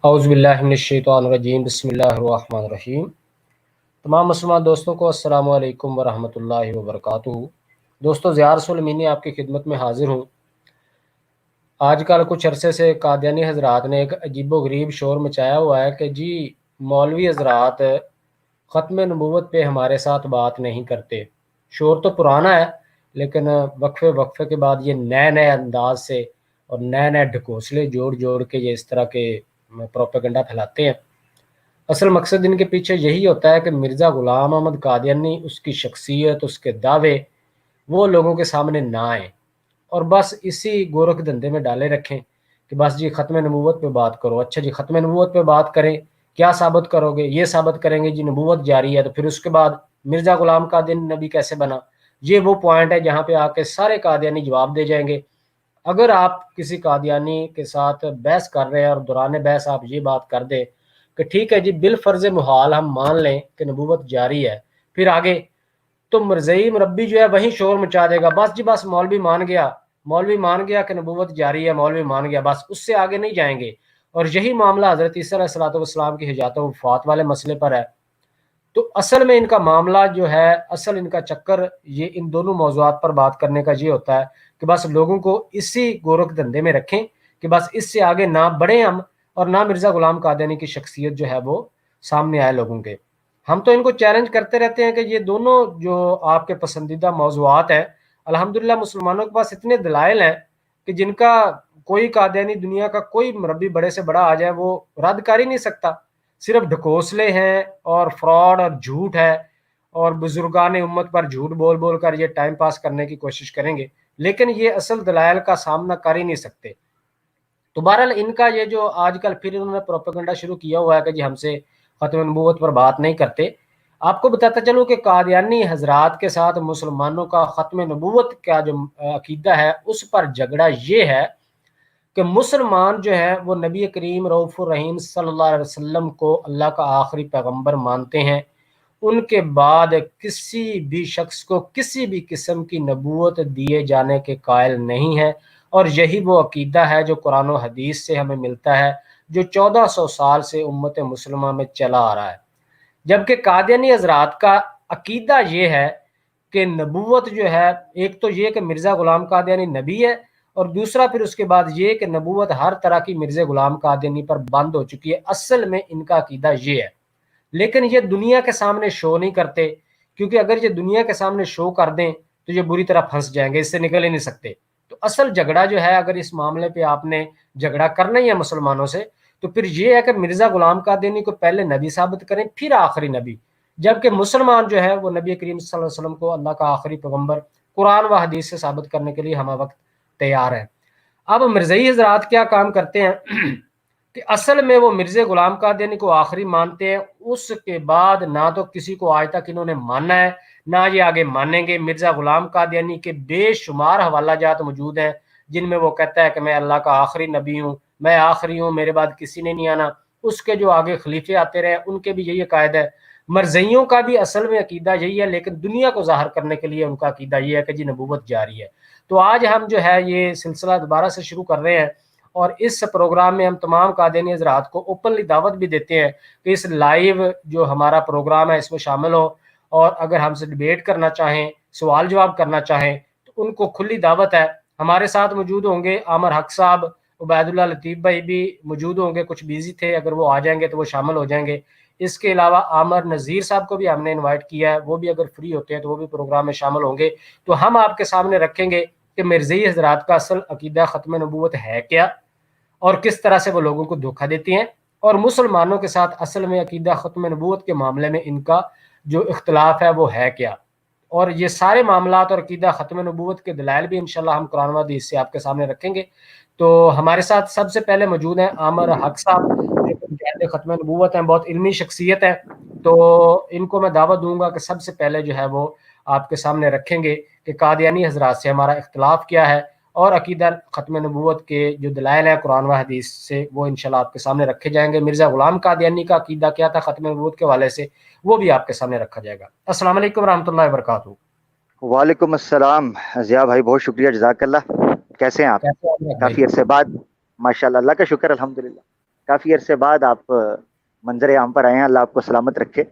औज़ु बिल्लाहि मिनश्शैतानिर्रजीम बिस्मिल्लाहिर्रहमानिर्रहीम। तमाम मुसलमान दोस्तों को अस्सलामु अलैकुम वरहमतुल्लाहि वबरकातुहू। दोस्तों, ज़िया रसूल अमीनी आपकी खिदमत में हाजिर हूँ। आजकल कुछ अरसे से कादियानी हजरात ने एक अजीबो-गरीब शोर मचाया हुआ है कि जी मौलवी हजरात ख़त्म नबूवत पे हमारे साथ बात नहीं करते। शोर तो पुराना है, लेकिन वक्फे वक्फे के बाद ये नए नए अंदाज से और नए नए ढकोसले जोड़ जोड़ के ये इस तरह के प्रोपेगेंडा फैलाते हैं। असल मकसद इनके पीछे यही होता है कि मिर्ज़ा ग़ुलाम अहमद कादियानी, उसकी शख्सियत, उसके दावे वो लोगों के सामने ना आए और बस इसी गोरख धंधे में डाले रखें कि बस जी ख़त्म नबूवत पे बात करो। अच्छा जी, ख़त्म नबूवत पे बात करें, क्या साबित करोगे? ये साबित करेंगे जी नबूवत जारी है, तो फिर उसके बाद मिर्ज़ा ग़ुलाम कादियानी नबी कैसे बना? ये वो पॉइंट है जहाँ पे आके सारे कादियानी जवाब दे जाएंगे। अगर आप किसी कादियानी के साथ बहस कर रहे हैं और दौरान बहस आप ये बात कर दें कि ठीक है जी, बिल फ़र्ज़ मुहाल हम मान लें कि नबूवत जारी है, फिर आगे तो मरज़ई मुरब्बी जो है वहीं शोर मचा देगा, बस जी बस मौलवी मान गया कि नबूवत जारी है, मौलवी मान गया, बस उससे आगे नहीं जाएंगे। और यही मामला हज़रत ईसा अलैहिस्सलातु वस्सलाम की हिजात व वफ़ात वाले मसले पर है। तो असल में इनका मामला जो है, असल इनका चक्कर ये इन दोनों मौज़ूआत पर बात करने का ये होता है कि बस लोगों को इसी गोरख धंधे में रखें कि बस इससे आगे ना बढ़ें हम, और ना मिर्ज़ा ग़ुलाम कादियानी की शख्सियत जो है वो सामने आए लोगों के। हम तो इनको चैलेंज करते रहते हैं कि ये दोनों जो आपके पसंदीदा मौज़ूआत हैं, अल्हम्दुलिल्लाह मुसलमानों के पास इतने दलाइल हैं कि जिनका कोई कादियानी, दुनिया का कोई मुरब्बी बड़े से बड़ा आ जाए वो रद्द कर ही नहीं सकता। सिर्फ ढकोसले हैं और फ्रॉड और झूठ है, और बुजुर्गान उम्मत पर झूठ बोल बोल कर ये टाइम पास करने की कोशिश करेंगे, लेकिन ये असल दलाइल का सामना कर ही नहीं सकते। तो बहरहाल इनका ये जो आजकल फिर इन्होंने प्रोपेगेंडा शुरू किया हुआ है कि जी हमसे ख़त्म नबूवत पर बात नहीं करते। आपको बताता चलूँ कि कादियानी हज़रात के साथ मुसलमानों का ख़त्म नबूवत का जो अकीदा है, उस पर झगड़ा ये है कि मुसलमान जो है वो नबी करीम रऊफ़ुर रहीम सल्लल्लाहु अलैहि वसल्लम को अल्लाह का आखिरी पैगंबर मानते हैं। उनके बाद किसी भी शख्स को किसी भी किस्म की नबूवत दिए जाने के कायल नहीं है, और यही वो अकीदा है जो कुरान और हदीस से हमें मिलता है, जो 1400 साल से उम्मत मुस्लिमा में चला आ रहा है। जबकि कादियानी हज़रात का अकीदा ये है कि नबूवत जो है, एक तो ये कि मिर्ज़ा ग़ुलाम कादियानी नबी है, और दूसरा फिर उसके बाद ये कि नबूवत हर तरह की मिर्ज़ा ग़ुलाम कादियानी पर बंद हो चुकी है। असल में इनका अकीदा ये है, लेकिन ये दुनिया के सामने शो नहीं करते, क्योंकि अगर ये दुनिया के सामने शो कर दें तो ये बुरी तरह फंस जाएंगे, इससे निकल ही नहीं सकते। तो असल झगड़ा जो है, अगर इस मामले पे आपने झगड़ा करना ही है मुसलमानों से, तो फिर ये है कि मिर्ज़ा ग़ुलाम कादियानी को पहले नबी साबित करें, फिर आखिरी नबी। जबकि मुसलमान जो है वो नबी करीम सल्लल्लाहु अलैहि वसल्लम को अल्लाह का आखिरी पैगंबर कुरान व हदीस से साबित करने के लिए हम वक्त तैयार है। अब मिर्ज़ई हज़रात क्या काम करते हैं कि असल में वो मिर्ज़ा ग़ुलाम कादियानी को आखिरी मानते हैं, उसके बाद ना तो किसी को आज तक इन्होंने माना है, ना ये आगे मानेंगे। मिर्ज़ा ग़ुलाम कादियानी के बेशुमार हवालाजात मौजूद हैं, जिनमें वो कहता है कि मैं अल्लाह का आखिरी नबी हूँ, मैं आखिरी हूँ, मेरे बाद किसी ने नहीं आना। उसके जो आगे खलीफे आते रहे, उनके भी यही अकायद है। मरज़इयों का भी असल में अकीदा यही है, लेकिन दुनिया को ज़ाहिर करने के लिए उनका अकीदा ये है कि जी नबूवत जारी है। तो आज हम जो है ये सिलसिला दोबारा से शुरू कर रहे हैं, और इस प्रोग्राम में हम तमाम कादियानी हज़रात को ओपनली दावत भी देते हैं कि इस लाइव जो हमारा प्रोग्राम है इसमें शामिल हो, और अगर हमसे डिबेट करना चाहें, सवाल जवाब करना चाहें, तो उनको खुली दावत है। हमारे साथ मौजूद होंगे आमर हक साहब, उबैदुल्लाह लतीफ़ भाई भी मौजूद होंगे, कुछ बिजी थे, अगर वो आ जाएंगे तो वो शामिल हो जाएंगे। इसके अलावा आमर नज़ीर साहब को भी हमने इनवाइट किया है, वो भी अगर फ्री होते हैं तो वो भी प्रोग्राम में शामिल होंगे। तो हम आपके सामने रखेंगे कि मिर्ज़ई हज़रात का असल अकीदा ख़त्म नबूवत है क्या, और किस तरह से वो लोगों को धोखा देती हैं, और मुसलमानों के साथ असल में अकीदा ख़त्म नबूवत के मामले में इनका जो इख्तिलाफ है वो है क्या। और ये सारे मामलात और अकीदा ख़त्म नबूवत के दलाइल भी इंशाल्लाह हम कुरान व हदीस से आपके सामने रखेंगे। तो हमारे साथ सबसे पहले मौजूद हैं आमर हक साहब, जो मुजाहिद ख़त्म नबूवत हैं, बहुत इल्मी शख्सियत है। तो इनको मैं दावत दूंगा कि सबसे पहले जो है वो आपके सामने रखेंगे कि कादियानी हज़रात से हमारा इख्तिलाफ क्या है, और अकीदा ख़त्म नबूवत के जो दलाइल हैं कुरान व हदीस से, वो इंशाल्लाह आपके सामने रखे जाएंगे। मिर्ज़ा ग़ुलाम कादियानी का अकीदा क्या था ख़त्म नबूवत के हवाले से, वो भी आपके सामने रखा जाएगा। अस्सलाम वालेकुम रहमतुल्लाहि व बरकातहू। वालेकुम अस्सलाम। ज़िया भाई बहुत शुक्रिया, जज़ाकल्लाह। कैसे हैं आप? कैसे हैं आप भाई? काफ़ी अरसे बाद। माशाल्लाह, अल्लाह का शुक्र, अल्हम्दुलिल्लाह। काफ़ी अरसे बाद आप मंजर आम पर आए हैं, अल्लाह आपको सलामत रखे।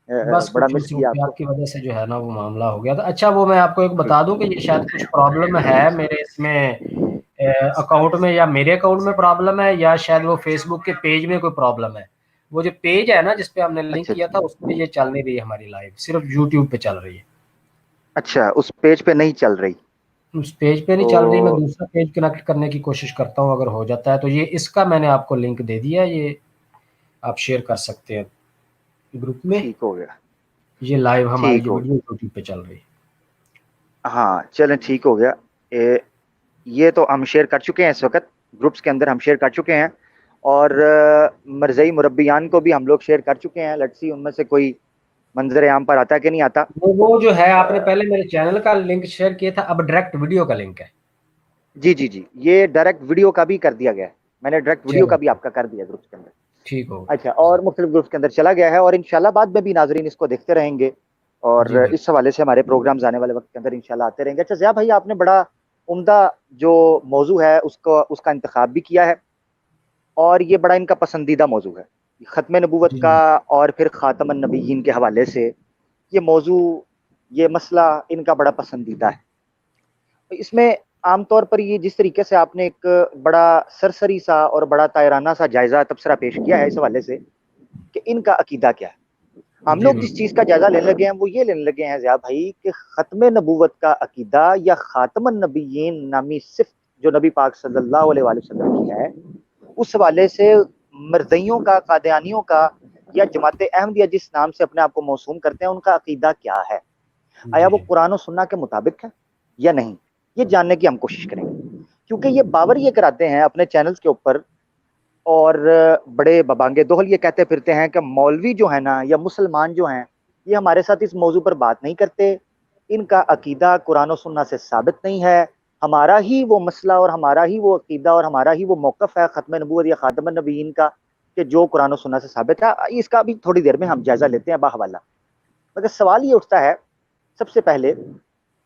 बस बड़ा कुछ मिस किया मसरूफियात आपको। की वजह से जो है ना वो मामला हो गया था। अच्छा, वो मैं आपको एक बता दूं कि ये शायद कुछ प्रॉब्लम है मेरे इसमें अकाउंट में, या मेरे अकाउंट में प्रॉब्लम है, या शायद वो फेसबुक के पेज में कोई प्रॉब्लम है। वो जो पेज है ना जिस पे हमने लिंक अच्छा किया था, उस पे ये चल नहीं रही है हमारी लाइव, सिर्फ यूट्यूब पे चल रही है। अच्छा, उस पेज पे नहीं चल रही उस पेज पे नहीं तो? चल रही, मैं दूसरा पेज कनेक्ट करने की कोशिश करता हूँ, अगर हो जाता है तो। ये इसका मैंने आपको लिंक दे दिया, ये आप शेयर कर सकते हैं ग्रुप में। ठीक हो गया, ये लाइव हमारी ठीक जो हो वीडियो यूट्यूब पे चल रही है। हाँ चलें, ठीक हो गया। ये तो हम शेयर कर चुके हैं इस वक्त, ग्रुप्स के अंदर हम शेयर कर चुके हैं। और मरज़ई मुरब्बियान को भी हम लोग शेयर कर चुके हैं। लेट्स सी उनमें से कोई मंजर आम पर आता है कि नहीं आता। वो जो है आपने पहले मेरे चैनल का लिंक शेयर किया था, अब डायरेक्ट वीडियो का लिंक है। जी जी जी, ये डायरेक्ट वीडियो का भी कर दिया गया है। मैंने डायरेक्ट वीडियो का चलो भी आपका कर दिया ग्रुप्स के अंदर। ठीक हो अच्छा, गया। और मुख्तलिफ ग्रुप्स के अंदर चला गया है, और इंशाल्लाह बाद में भी नाजरीन इसको देखते रहेंगे। जी और बिल्कुल। इस हवाले से हमारे प्रोग्राम्स आने वाले वक्त के अंदर इंशाल्लाह आते रहेंगे। अच्छा ज़िया भाई, आपने बड़ा उम्दा जो मौजू है उसको उसका इंतखाब भी किया है, और ये बड़ा इनका पसंदीदा मौजू है, ख़त्म नबूवत जी का। और फिर ख़ातमुन नबिय्यीन के हवाले से ये मौजू, ये मसला इनका बड़ा पसंदीदा है। इसमें आमतौर पर ये जिस तरीके से आपने एक बड़ा सरसरी सा और बड़ा तायराना सा जायजा तबसरा पेश किया है इस हवाले से कि इनका अकीदा क्या है, हम जी लोग जिस बिल्कुल। चीज़ का जायजा लेने लगे हैं वो ये लेने लगे हैं ज़िया भाई कि ख़त्म नबूवत का अकीदा या ख़ातमुन नबिय्यीन नामी सिफ़त जो नबी पाक सल्लल्लाहु अलैहि वसल्लम की है, उस हवाले से मरज़इयों का, कादियानियों का, या जमात अहमदिया जिस नाम से अपने आप को मौसूम करते हैं, उनका अकीदा क्या है? आया जी वो कुरान और सुन्ना के मुताबिक है या नहीं? ये जानने की हम कोशिश करेंगे, क्योंकि ये बावर ये कराते हैं अपने चैनल्स के ऊपर, और बड़े बबांगे दोहल ये कहते फिरते हैं कि मौलवी जो है ना या मुसलमान जो हैं, ये हमारे साथ इस मौजू पर बात नहीं करते, इनका अकीदा कुरान और सुन्ना से साबित नहीं है, हमारा ही वो मसला और हमारा ही वो अकीदा और हमारा ही वो मौक़िफ़ है ख़त्म नबूवत या ख़ातमुन नबिय्यीन का, कि जो कुरान और सुन्ना से साबित है। इसका भी थोड़ी देर में हम जायज़ा लेते हैं बाहवाला। मगर सवाल ये उठता है सबसे पहले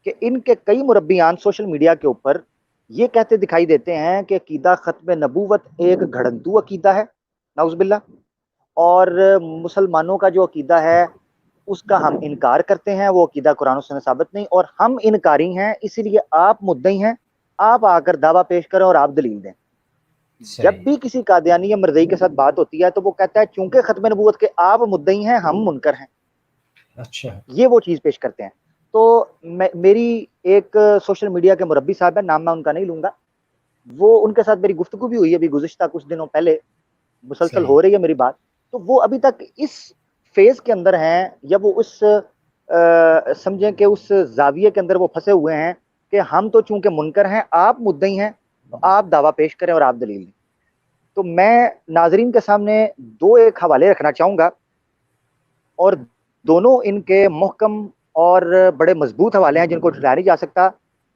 कि इनके कई मुरब्बियान सोशल मीडिया के ऊपर ये कहते दिखाई देते हैं कि अकीदा ख़त्म नबूवत एक घड़ंतू अकीदा है, नाउज़ुबिल्लाह, और मुसलमानों का जो अकीदा है उसका हम इनकार करते हैं, वो अकीदा कुरान और सुन्नत साबित नहीं, और हम इनकारी हैं, इसीलिए आप मुद्दई हैं, आप आकर दावा पेश करें और आप दलील दें। जब सही। भी किसी कादियानी या मरज़ई के साथ बात होती है तो वो कहता है चूंकि ख़त्म नबूवत के आप मुद्दई हैं, हम मुनकर हैं, अच्छा। ये वो चीज़ पेश करते हैं। तो मेरी एक सोशल मीडिया के मुरब्बी साहब हैं, नाम मैं उनका नहीं लूँगा, वो उनके साथ मेरी गुफ्तगू भी हुई अभी गुज़िश्ता कुछ दिनों पहले, मुसलसल सही। हो रही है मेरी बात। तो वो अभी तक इस फ़ेज़ के अंदर हैं, या वो उस समझें कि उस ज़ाविये के अंदर वो फँसे हुए हैं कि हम तो चूँकि मुनकर हैं, आप मुद्दई हैं, तो आप दावा पेश करें और आप दलील दें। तो मैं नाज़रीन के सामने 2 एक हवाले रखना चाहूँगा, और दोनों इनके मुहकम और बड़े मजबूत हवाले हैं जिनको झुठलाया नहीं जा सकता।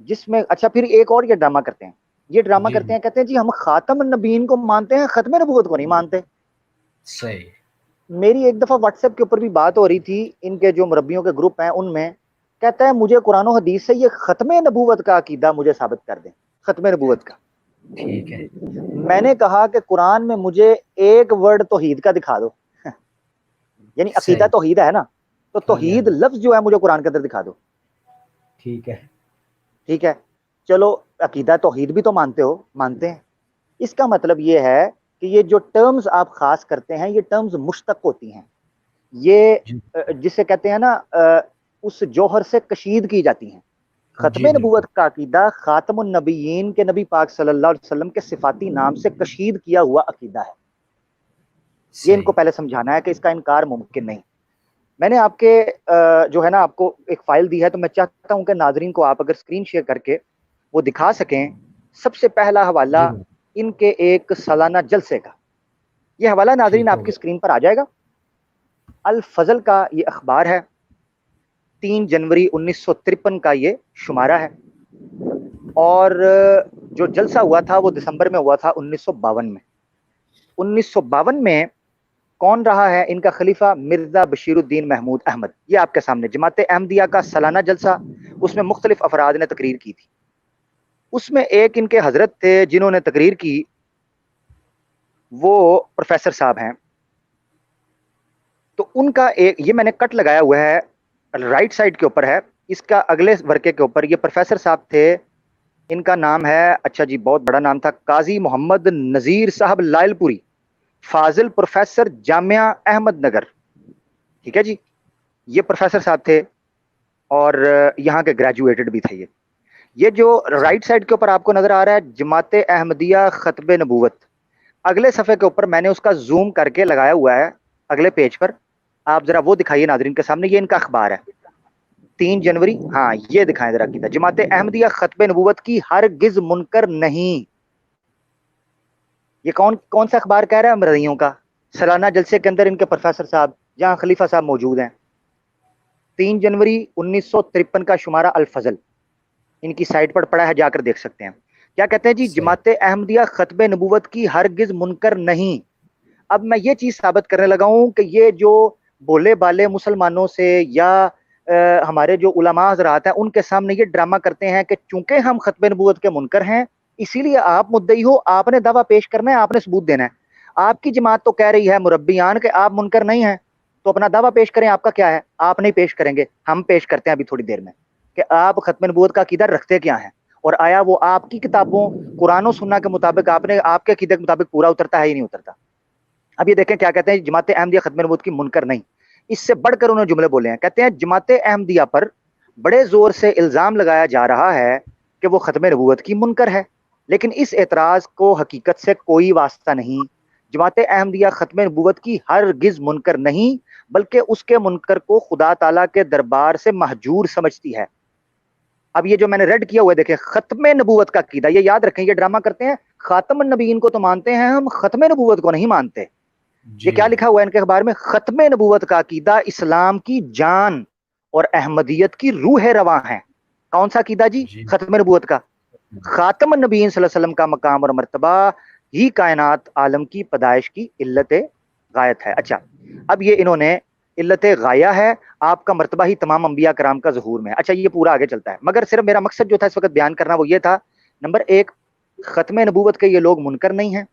जिसमें अच्छा फिर एक और ये ड्रामा करते हैं, ये ड्रामा जी करते हैं, कहते हैं जी हम खातमुन नबीयीन को मानते हैं, खत्म नबूवत को नहीं मानते। सही। मेरी एक दफ़ा व्हाट्सएप के ऊपर भी बात हो रही थी, इनके जो मुरब्बियों के ग्रुप हैं उनमें, कहता है मुझे कुरान और हदीस से ये खत्म नबूवत का अकीदा मुझे साबित कर दें, खत्म नबूवत का। ठीक है। मैंने कहा कि कुरान में मुझे एक वर्ड तौहीद का दिखा दो यानी अकीदा सही। तौहीद है ना, तो हाँ जी, हाँ तौहीद जी। लफ्ज़ जो है मुझे कुरान के अंदर दिखा दो। ठीक है। ठीक है, चलो अकीदा तौहीद भी तो मानते हो, मानते हैं। इसका मतलब ये है कि ये जो टर्म्स आप खास करते हैं, ये टर्म्स मुश्तक होती हैं, ये जी। जिसे कहते हैं ना उस जौहर से कशीद की जाती हैं। जी खत्म बिल्कुल। नबूवत का अकीदा खातमुन नबिय्यीन के नबी पाक सल्लल्लाहु अलैहि वसल्लम के सिफाती नाम से कशीद किया हुआ अकीदा है। ये इनको सही। पहले समझाना है कि इसका इनकार मुमकिन नहीं। मैंने आपके जो है ना आपको एक फाइल दी है, तो मैं चाहता हूं कि नाजरीन को आप अगर स्क्रीन शेयर करके वो दिखा सकें। सबसे पहला हवाला जी बिल्कुल। इनके एक सालाना जलसे का, ये हवाला नाजरीन ठीक हो आपकी गया। स्क्रीन पर आ जाएगा। अल फजल का ये अखबार है, 3 जनवरी 1953 का ये शुमारा है, और जो जलसा हुआ था वो दिसंबर में हुआ था 1952 में। 1952 में कौन रहा है इनका खलीफा? मिर्जा बशीरुद्दीन महमूद अहमद। ये आपके सामने जमात अहमदिया का सालाना जलसा, उसमें मुख्तलिफ अफराद ने तकरीर की थी। उसमें एक इनके हजरत थे जिन्होंने तकरीर की وہ प्रोफेसर साहब हैं, तो उनका एक ये मैंने कट लगाया हुआ है, राइट साइड के ऊपर है, इसका अगले वर्के के ऊपर ये प्रोफेसर साहब थे, इनका नाम है, अच्छा जी बहुत बड़ा नाम था, काजी मोहम्मद नजीर साहब लायलपुरी, फाजिल प्रोफेसर जामिया अहमदनगर, ठीक है जी। ये प्रोफेसर साहब थे और यहाँ के ग्रेजुएटेड भी थे। ये जो राइट साइड के ऊपर आपको नजर आ रहा है जमात अहमदिया खतबे नबूवत, अगले सफ़े के ऊपर मैंने उसका जूम करके लगाया हुआ है, अगले पेज पर आप जरा वो दिखाइए नाज़रीन के सामने, ये इनका अखबार है 3 जनवरी, हाँ ये दिखाएं जरा कीदा, जमात अहमदिया खतबे नबूवत की हरगिज मुनकर नहीं। ये कौन कौन सा अखबार कह रहा है? अमरइयों का सालाना जलसे के अंदर इनके प्रोफेसर साहब जहां खलीफा साहब मौजूद हैं। 3 जनवरी 1953 का शुमारा अल फजल इनकी साइट पर पड़ा है, जाकर देख सकते हैं। क्या कहते हैं जी? जमात अहमदिया खतबे नबूवत की हरगिज मुनकर नहीं। अब मैं ये चीज साबित करने लगा हूं कि ये जो भोले बाले मुसलमानों से या हमारे जो उलमा हज़रात हैं उनके सामने ये ड्रामा करते हैं कि चूंकि हम खतबे नबूवत के मुनकर हैं इसीलिए आप मुद्दई हो, आपने दावा पेश करना है, आपने सबूत देना है। आपकी जमात तो कह रही है मुरब्बियान कि आप मुनकर नहीं हैं, तो अपना दावा पेश करें, आपका क्या है? आप नहीं पेश करेंगे, हम पेश करते हैं अभी थोड़ी देर में कि आप खत्म नबूवत का अकीदा रखते क्या है, और आया वो आपकी किताबों कुरान और सुन्ना के मुताबिक आपने आपके अकीदे के मुताबिक पूरा उतरता है ही नहीं उतरता। अब ये देखें क्या कहते हैं, जमात अहमदिया खत्म नबूवत की मुनकर नहीं। इससे बढ़कर उन्होंने जुमले बोले हैं, कहते हैं जमात अहमदिया पर बड़े जोर से इल्जाम लगाया जा रहा है कि वो खत्म नबूवत की मुनकर है, लेकिन इस एतराज को हकीकत से कोई वास्ता नहीं। जमात अहमदिया खत्म नबूवत की हरगिज मुनकर नहीं, बल्कि उसके मुनकर को खुदा ताला के दरबार से महजूर समझती है। अब ये जो मैंने रेड किया हुआ है देखें, खत्म नबूवत का अकीदा, ये याद रखें, ये ड्रामा करते हैं, खातम नबीन को तो मानते हैं हम, खत्म नबूवत को नहीं मानते। ये क्या लिखा हुआ है इनके अखबार में? खत्म नबूवत का अकीदा इस्लाम की जान और अहमदियत की रूह रवां है। कौन सा अकीदा जी? खत्म नबूवत का। खातम नबीन सल्लल्लाहु अलैहि वसल्लम का मकाम और मर्तबा ही कायनात आलम की पैदाइश की इल्लत गायत है। अच्छा, अब ये इन्होंने इल्लत गाया है, आपका मर्तबा ही तमाम अंबिया कराम का ज़हूर में है। अच्छा, ये पूरा आगे चलता है, मगर सिर्फ मेरा मकसद जो था इस वक्त बयान करना वो ये था, नंबर 1, खत्म नबूवत के ये लोग मुनकर नहीं हैं,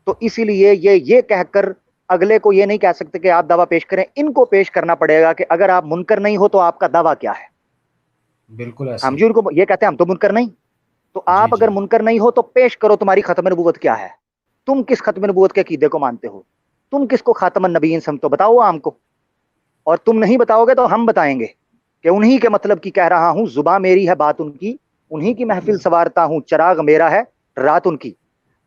तो इसीलिए ये कहकर अगले को ये नहीं कह सकते कि आप दावा पेश करें, इनको पेश करना पड़ेगा कि अगर आप मुनकर नहीं हो तो आपका दावा क्या है। बिल्कुल ऐसे हम जी उनको ये कहते हैं हम तो मुनकर नहीं, तो आप अगर मुनकर नहीं हो तो पेश करो तुम्हारी खत्म नबूवत क्या है, तुम किस खत्म नबूवत के अकीदे को मानते हो, तुम किसको खातमन नबीन समझते हो, बताओ हमको। और तुम नहीं बताओगे तो हम बताएंगे कि उन्हीं के मतलब की कह रहा हूं, जुबां मेरी है बात उनकी, उन्हीं की महफिल सवारता हूं, चराग मेरा है रात उनकी।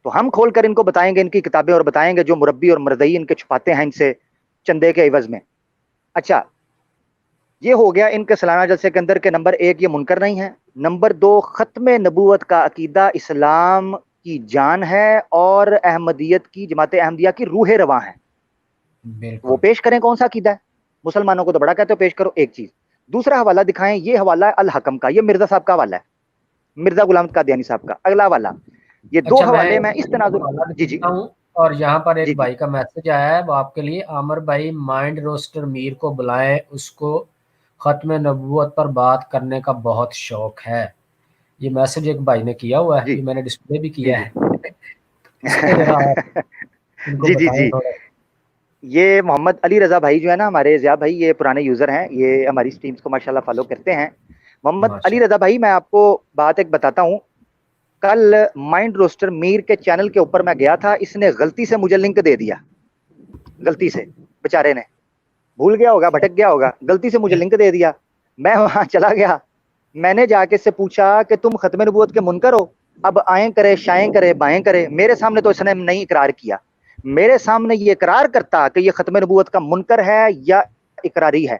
तो हम खोलकर इनको बताएंगे इनकी किताबें और बताएंगे जो मुरब्बी और मरदई इनके छुपाते हैं इनसे चंदे के एवज में। अच्छा, ये हो गया इनके सालाना जलसे के अंदर के नंबर 1 ये मुनकर नहीं है, नंबर 2 खत्म नबूवत का अकीदा इस्लाम की जान है और अहमदियत की जमात अहमदिया की रूह रवां है। वो पेश करें कौन सा अकीदा है, मुसलमानों को तो बड़ा कहते हो, पेश करो एक चीज। दूसरा हवाला दिखाएं, ये हवाला है अल हकम का, ये मिर्जा साहब का हवाला है, मिर्जा गुलाम कादियानी साहब का। अगला वाला, ये दो अच्छा, हवाले मैं इस तनाजुर जी जी हूँ और यहाँ पर जी एक जी भाई का मैसेज आया है वो आपके लिए। आमर भाई, माइंड रोस्टर मीर को बुलाएं, उसको खत्म नबूवत पर बात करने का बहुत शौक है। ये मैसेज एक भाई ने किया हुआ है, जी ये मैंने डिस्प्ले भी जी किया जी है। इस पे जरा आप इनको जी जी बताएं जी। थोड़ा। ये मोहम्मद अली रजा भाई जो है ना हमारे, ज़िया भाई, ये पुराने यूजर हैं, ये हमारी स्ट्रीम्स को माशाल्लाह फॉलो करते हैं। मोहम्मद अली रजा माशाल्लाह। भाई, मैं आपको बात एक बताता हूँ, कल माइंड रोस्टर मीर के चैनल के ऊपर मैं गया था, इसने गलती से मुझे लिंक दे दिया, गलती से, बेचारे ने भूल गया होगा, भटक गया होगा, गलती से मुझे लिंक दे दिया। मैं वहां चला गया, मैंने जाके इससे पूछा कि तुम खत्म नबूवत के मुनकर हो? अब आएं करे शाएं करे बाएं करे, मेरे सामने तो इसने नहीं इकरार किया, मेरे सामने ये इकरार करता कि ये खत्म नबूवत का मुनकर है या इकरारी है।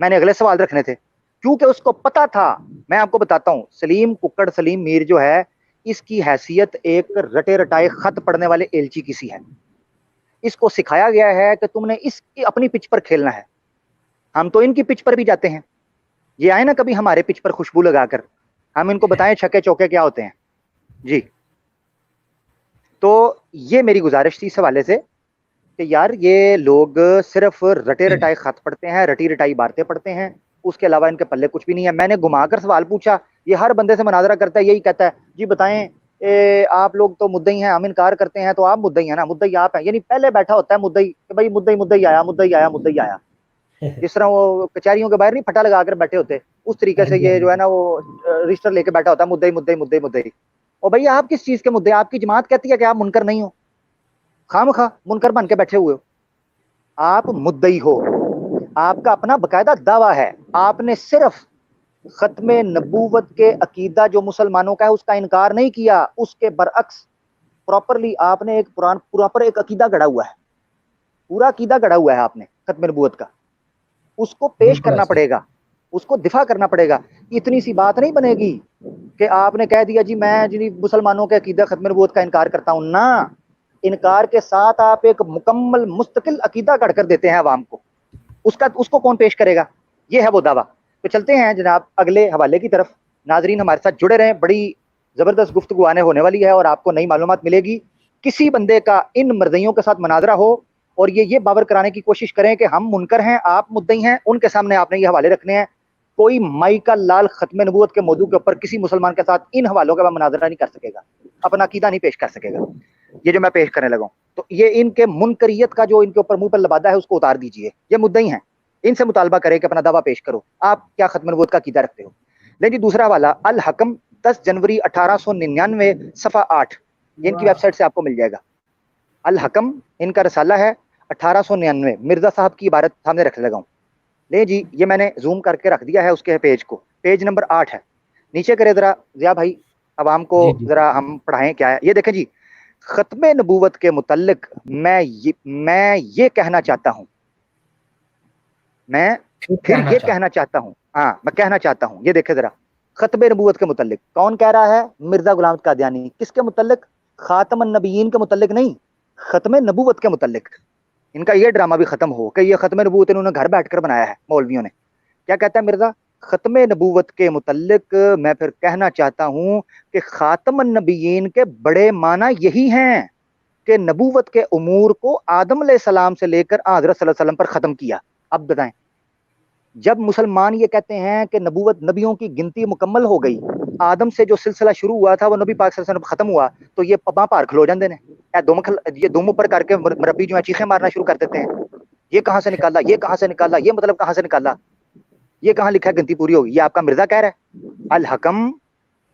मैंने अगले सवाल रखने थे, क्योंकि उसको पता था। मैं आपको बताता हूँ, सलीम कुक्कड़ सलीम मीर जो है, इसकी हैसियत एक रटे रटाए खत पढ़ने वाले एलची की सी है। इसको सिखाया गया है कि तुमने इसकी अपनी पिच पर खेलना है, हम तो इनकी पिच पर भी जाते हैं, ये आए ना कभी हमारे पिच पर खुशबू लगाकर, हम इनको बताएं छक्के चौके क्या होते हैं जी। तो ये मेरी गुजारिश थी इस हवाले से कि यार ये लोग सिर्फ रटे रटाए खत पढ़ते हैं, रटी रटाई बातें पढ़ते हैं, उसके अलावा इनके पल्ले कुछ भी नहीं है। मैंने घुमाकर सवाल पूछा, ये हर बंदे से मुनाजरा करता है, यही कहता है जी बताएं آپ لوگ تو مدعی ہیں، ہم انکار کرتے ہیں تو آپ مدعی ہیں نا، مدعی آپ ہیں، یعنی پہلے بیٹھا ہوتا ہے مدعی کہ بھائی مدعی آیا، مدعی آیا، مدعی آیا، جس طرح وہ کچہریوں کے باہر نہیں پھٹا لگا کر بیٹھے ہوتے، اس طریقے ہاں سے جی، ہاں یہ جو ہے جی، نا وہ رجسٹر لے کے بیٹھا ہوتا ہے، مدعی مدعی مدعی مدعی۔ اور بھائی آپ کس چیز کے مدعے؟ آپ کی جماعت کہتی ہے کہ آپ منکر نہیں ہو، خام خواہ منکر بن کے بیٹھے ہوئے ہو، آپ مدعی ہو، آپ کا اپنا باقاعدہ دعویٰ ہے، آپ نے صرف ختم نبوت کے عقیدہ جو مسلمانوں کا ہے اس کا انکار نہیں کیا، اس کے برعکس پراپرلی آپ نے ایک پراپر ایک عقیدہ گڑھا ہوا ہے، پورا عقیدہ گڑھا ہوا ہے آپ نے ختم نبوت کا، اس کو پیش بالکل کرنا ایسے پڑے گا، اس کو دفاع کرنا پڑے گا۔ اتنی سی بات نہیں بنے گی کہ آپ نے کہہ دیا جی میں جی مسلمانوں کے عقیدہ ختم نبوت کا انکار کرتا ہوں، نہ، انکار کے ساتھ آپ ایک مکمل مستقل عقیدہ گڑھ کر دیتے ہیں عوام کو، اس کو کون پیش کرے گا؟ یہ ہے وہ دعویٰ۔ تو چلتے ہیں جناب اگلے حوالے کی طرف، ناظرین ہمارے ساتھ جڑے رہیں، بڑی زبردست گفتگو آنے ہونے والی ہے اور آپ کو نئی معلومات ملے گی۔ کسی بندے کا ان مرضیوں کے ساتھ مناظرہ ہو اور یہ باور کرانے کی کوشش کریں کہ ہم منکر ہیں آپ مدعی ہیں، ان کے سامنے آپ نے یہ حوالے رکھنے ہیں، کوئی مائی کا لال ختم نبوت کے موضوع کے اوپر کسی مسلمان کے ساتھ ان حوالوں کا مناظرہ نہیں کر سکے گا، اپنا عقیدہ نہیں پیش کر سکے گا، یہ جو میں پیش کرنے لگا ہوں۔ تو یہ ان کے منکریت کا جو ان کے اوپر منہ پر لبادہ ہے اس کو اتار دیجئے، یہ مدعی ہیں، ان سے مطالبہ کرے کہ اپنا دعویٰ پیش کرو، آپ کیا ختم نبوت کا عقیدہ رکھتے ہو۔ لیکن جی دوسرا حوالہ الحکم 10 جنوری 1899 صفحہ 8، یہ ان کی ویب سائٹ سے آپ کو مل جائے گا۔ الحکم ان کا رسالہ ہے 1899، مرزا صاحب کی عبارت سامنے رکھ لگا ہوں، لے جی یہ میں نے زوم کر کے رکھ دیا ہے اس کے پیج کو، پیج نمبر 8 ہے، نیچے کرے ذرا ضیاء بھائی، عوام کو جی جی ذرا ہم پڑھائیں کیا ہے۔ یہ دیکھیں جی، ختم نبوت کے متعلق میں یہ کہنا چاہتا ہوں، میں پھر پھر کہنا یہ چاہتا کہنا چاہتا ہوں، ہاں میں کہنا چاہتا ہوں، یہ دیکھیں ذرا، ختم نبوت کے متعلق کون کہہ رہا ہے؟ مرزا غلام قادیانی۔ کس کے متعلق؟ خاتم النبیین کے متعلق نہیں، ختم نبوت کے متعلق۔ ان کا یہ ڈرامہ بھی ختم ہو کہ یہ ختم نبوت انہوں نے گھر بیٹھ کر بنایا ہے مولویوں نے۔ کیا کہتا ہے مرزا؟ ختم نبوت کے متعلق میں پھر کہنا چاہتا ہوں کہ خاتم النبیین کے بڑے معنی یہی ہیں کہ نبوت کے امور کو آدم علیہ السلام سے لے کر حضرت صلی اللہ علیہ وسلم پر ختم کیا۔ اب بتائیں، جب مسلمان یہ کہتے ہیں کہ نبوت نبیوں کی گنتی مکمل ہو گئی، آدم سے جو سلسلہ شروع ہوا تھا وہ نبی پاک صلی اللہ علیہ وسلم ختم ہوا، تو یہ پاں پار کھلو جاندے نے، یہ دم اوپر کر کے مربی جو ہے چیخیں مارنا شروع کر دیتے ہیں، یہ کہاں سے نکالا، یہ کہاں سے نکالا، یہ مطلب کہاں سے نکالا، یہ کہاں لکھا ہے گنتی پوری ہوگی؟ یہ آپ کا مرزا کہہ رہا ہے، الحکم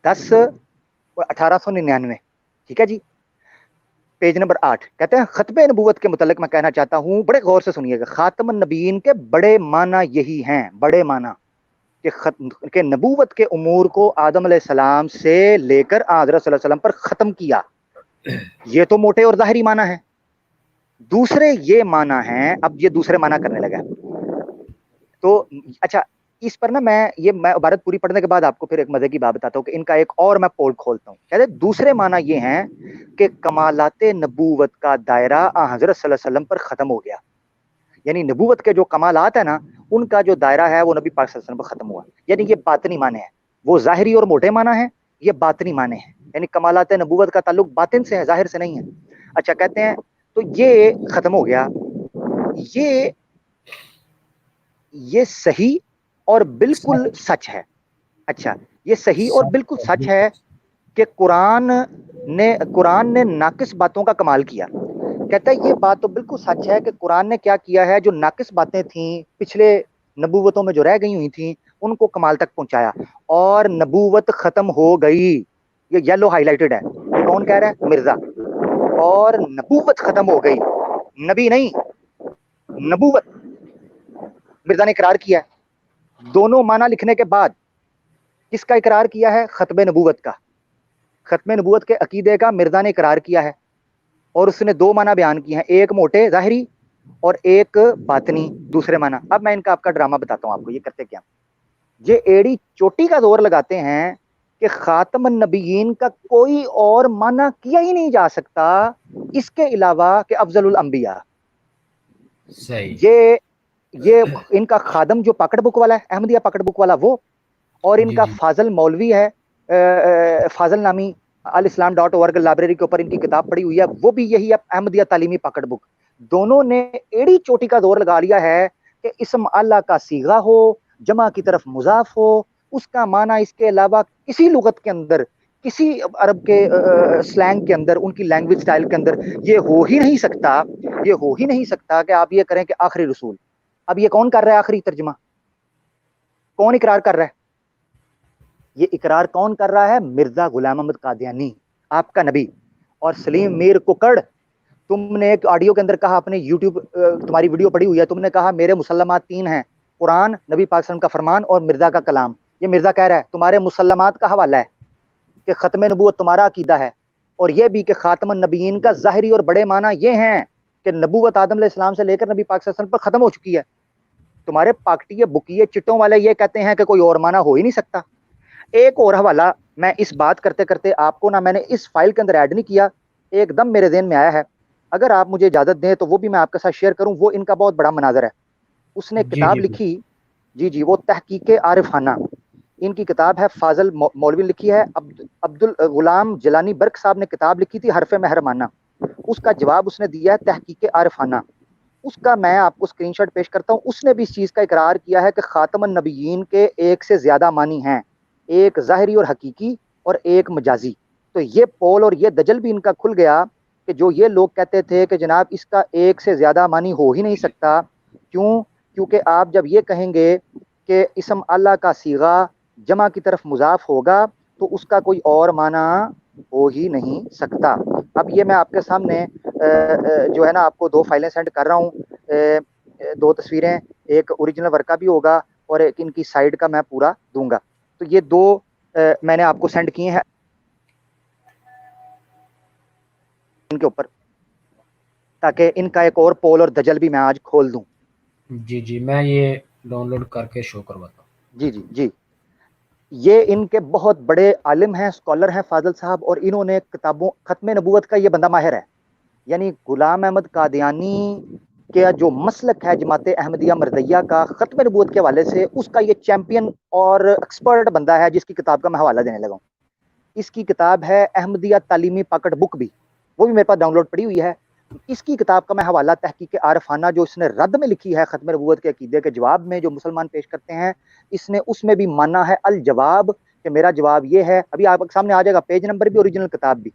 10 1899، ٹھیک ہے جی، پیج نمبر 8 کہتے ہیں ختم نبوت کے متعلق میں کہنا چاہتا ہوں، بڑے غور سے سنیے گا، خاتم النبیین کے بڑے معنی یہی ہیں، بڑے معنی کہ نبوت کے امور کو آدم علیہ السلام سے لے کر حضرت صلی اللہ علیہ وسلم پر ختم کیا، یہ تو موٹے اور ظاہری معنی ہے۔ دوسرے یہ معنی ہیں، اب یہ دوسرے معنی کرنے لگا تو اچھا، اس پر نا میں عبارت پوری پڑھنے کے بعد آپ کو پھر ایک مزے کی بات بتاتا ہوں کہ ان کا ایک اور میں پول کھولتا ہوں۔ کہتے ہیں دوسرے معنی یہ ہیں کہ کمالات نبوت کا دائرہ حضرت صلی اللہ علیہ وسلم پر ختم ہو گیا، یعنی نبوت کے جو کمالات ہیں نا ان کا جو دائرہ ہے وہ نبی پاک صلی اللہ علیہ وسلم پر ختم ہوا، یعنی یہ باطنی معنی ہے، وہ ظاہری اور موٹے معنی ہیں، یہ باطنی معنی ہیں، یعنی کمالات نبوت کا تعلق باطن سے ہے، ظاہر سے نہیں ہے۔ اچھا کہتے ہیں تو یہ ختم ہو گیا، یہ صحیح اور بالکل سچ ہے۔ اچھا، یہ صحیح اور بالکل سچ ہے کہ قرآن نے ناقص باتوں کا کمال کیا۔ کہتا ہے یہ بات تو بالکل سچ ہے کہ قرآن نے کیا کیا ہے، جو ناقص باتیں تھیں پچھلے نبوتوں میں جو رہ گئی ہوئی تھیں ان کو کمال تک پہنچایا، اور نبوت ختم ہو گئی، یہ یلو ہائی لائٹڈ ہے، یہ کون کہہ رہا ہے؟ مرزا۔ اور نبوت ختم ہو گئی، نبی نہیں، نبوت مرزا نے اقرار کیا ہے۔ دونوں معنی لکھنے کے بعد کس کا اقرار کیا ہے؟ ختم نبوت کا، ختم نبوت کے عقیدے کا مرزا نے اقرار کیا ہے، اور اس نے دو معنی بیان کیے ہیں، ایک موٹے ظاہری اور ایک باطنی دوسرے معنی۔ اب میں ان کا آپ کا ڈرامہ بتاتا ہوں آپ کو، یہ کرتے کیا، یہ ایڑی چوٹی کا زور لگاتے ہیں کہ خاتم النبیین کا کوئی اور معنی کیا ہی نہیں جا سکتا اس کے علاوہ کہ افضل الانبیاء۔ صحیح، یہ ان کا خادم جو پاکٹ بک والا ہے، احمدیہ پاکٹ بک والا وہ، اور ان جی کا جی فاضل مولوی ہے، فاضل نامی الاسلام.org لائبریری کے اوپر ان کی کتاب پڑھی ہوئی ہے، وہ بھی یہی ہے، احمدیہ تعلیمی پاکٹ بک۔ دونوں نے ایڑی چوٹی کا زور لگا لیا ہے کہ اسم اللہ کا صیغہ ہو، جمع کی طرف مضاف ہو، اس کا معنی اس کے علاوہ کسی لغت کے اندر किसी अरब के स्लैंग के अंदर, उनकी लैंग्वेज स्टाइल के अंदर ये हो ही नहीं सकता, ये हो ही नहीं सकता कि आप ये करें कि आखिरी रसूल। अब ये कौन कर रहा है आखिरी तर्जुमा, कौन इकरार कर रहा है? ये इकरार कौन कर रहा है? मिर्जा गुलाम अहमद कादियानी, आपका नबी। और सलीम मीर कुकड़, तुमने एक ऑडियो के अंदर कहा, अपने यूट्यूब तुम्हारी वीडियो पड़ी हुई है, तुमने कहा मेरे मुसल्लमात 3 हैं, कुरान, नबी पाक सल्लल्लाहु अलैहि वसल्लम का फरमान और मिर्जा का कलाम। ये मिर्जा कह रहा है, तुम्हारे मुसल्लमात का हवाला है कि खत्म नबूवत तुम्हारा अकीदा है, और ये भी कि खातमुन नबीयीन का ज़ाहिरी और बड़े माना ये हैं कि नबूवत आदम अलैहिस्सलाम से लेकर नबी पाक सल्लल्लाहु अलैहि वसल्लम पर खत्म हो चुकी है। तुम्हारे पाकटिए बुकिए चिट्टों वाले ये कहते हैं कि कोई और माना हो ही नहीं सकता। एक और हवाला मैं इस बात करते करते आपको ना मैंने इस फाइल के अंदर ऐड नहीं किया, एकदम मेरे ज़हन में आया है, अगर आप मुझे इजाज़त दें तो वो भी मैं आपके साथ शेयर करूं। वो इनका बहुत बड़ा मनाज़र है। उसने जी किताब जी लिखी, जी जी, वो तहकीके आरिफाना, इनकी किताब है, फाजल मौलवी लिखी है, अब्दुल गुलाम जिलानी बर्क साहब ने किताब लिखी थी हरफ मेहरमाना, उसका जवाब उसने दिया है तहकीके आरिफाना। उसका मैं आपको स्क्रीनशॉट पेश करता हूँ। उसने भी इस चीज़ का इकरार किया है कि खातमुन नबिय्यीन के एक से ज़्यादा मानी हैं, एक ज़ाहिरी और हकीकी और एक मजाजी। तो ये पोल और ये दजल भी इनका खुल गया कि जो ये लोग कहते थे कि जनाब इसका एक से ज़्यादा मानी हो ही नहीं सकता। क्यों? क्योंकि आप जब ये कहेंगे कि इसम अल्लाह का सीगा जमा की तरफ मुजाफ होगा तो उसका कोई और माना हो ही नहीं सकता। अब ये मैं आपके सामने जो है ना आपको 2 फाइलें सेंड कर रहा हूँ, 2 तस्वीरें, एक ओरिजिनल वर्क का भी होगा और एक इनकी साइड का मैं पूरा दूंगा। तो ये 2 मैंने आपको सेंड किए हैं इनके ऊपर, ताकि इनका एक और पोल और दजल भी मैं आज खोल दूं। जी जी, मैं ये डाउनलोड करके शो करवाता हूँ। जी जी जी, ये इनके बहुत बड़े आलिम हैं, स्कॉलर हैं फाजल साहब, और इन्होंने किताबों, खत्म नबूवत का ये बंदा माहिर है। यानी गुलाम अहमद कादियानी के जो मसलक है जमात अहमदिया मरदैया का खत्म नबूवत के हवाले से, उसका ये चैंपियन और एक्सपर्ट बंदा है, जिसकी किताब का मैं हवाला देने लगा हूँ। इसकी किताब है अहमदिया तालीमी पॉकेट बुक भी, वो भी मेरे पास डाउनलोड पड़ी हुई है। इसकी किताब का मैं हवाला तहकीक आरफाना जो इसने रद्द में लिखी है खत्म नबूवत के अकीदे के जवाब में जो मुसलमान पेश करते हैं, इसने उसमें भी माना है अल जवाब कि मेरा जवाब ये है। अभी आपके सामने आ जाएगा पेज नंबर भी, ओरिजिनल किताब भी,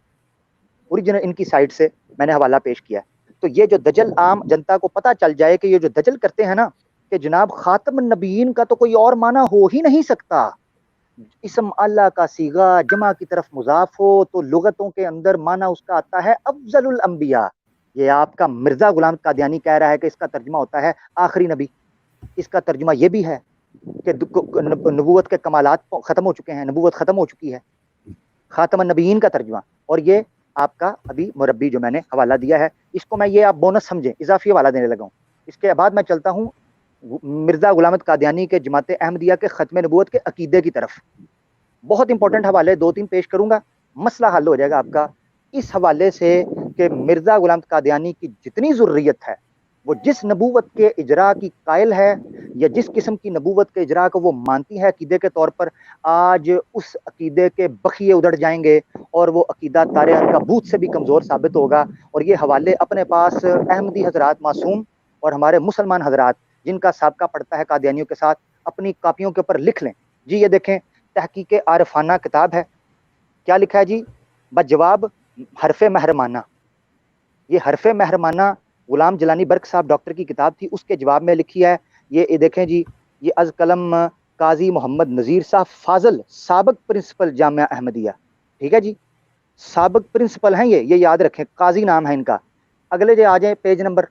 ओरिजिनल इनकी साइट से मैंने हवाला पेश किया है। तो ये जो दजल आम जनता को पता चल जाए कि ये जो दजल करते हैं ना कि जनाब खातम नबीयीन का तो कोई और माना हो ही नहीं सकता, इसम अल्लाह का सीगा जमा की तरफ मुजाफ हो तो लुगतों के अंदर माना उसका आता है अफजलुल अंबिया। ये आपका मिर्जा गुलाम कादियानी कह रहा है कि इसका तर्जुमा होता है आखिरी नबी। इसका तर्जुमा ये भी है कि नबूवत के कमालात खत्म हो चुके हैं, नबूवत खत्म हो चुकी है, खातम नबीयीन का तर्जुमा। और ये आपका अभी मुरब्बी जो मैंने हवाला दिया है, इसको मैं ये आप बोनस समझें, इजाफी हवाला देने लगा हूँ। इसके बाद मैं चलता हूँ मिर्जा गुलाम कादियानी के जमात अहमदिया के खत्म नबूवत के अकीदे की तरफ। बहुत इंपॉर्टेंट हवाले 2-3 पेश करूंगा, मसला हल हो जाएगा आपका इस हवाले से कि मिर्जा गुलाम कादियानी की जितनी ज़ुर्रियत है, वो जिस नबूवत के इजरा की कायल है या जिस किस्म की नबूवत के इजरा को वो मानती है अकीदे के तौर पर, आज उस अकीदे के बखिए उधड़ जाएंगे और वो अकीदा तारे अनकबूत से भी कमज़ोर साबित होगा। और ये हवाले अपने पास अहमदी हजरात मासूम और हमारे मुसलमान हजरात जिनका साबका पड़ता है कादियानियों के साथ, अपनी कापियों के ऊपर लिख लें। जी ये देखें, तहकीक आरफाना किताब है, क्या लिखा है जी, बजवाब हरफे महरमाना। ये हरफे महरमाना गुलाम जिलानी बर्क साहब डॉक्टर की किताब थी, उसके जवाब में लिखी है। ये देखें जी, ये अज कलम काजी मोहम्मद नज़ीर साहब फाजल, साबिक प्रिंसिपल जामिया अहमदिया, ठीक है जी, साबिक प्रिंसिपल हैं ये याद रखें, काजी नाम है इनका। अगले जो आ जाए पेज नंबर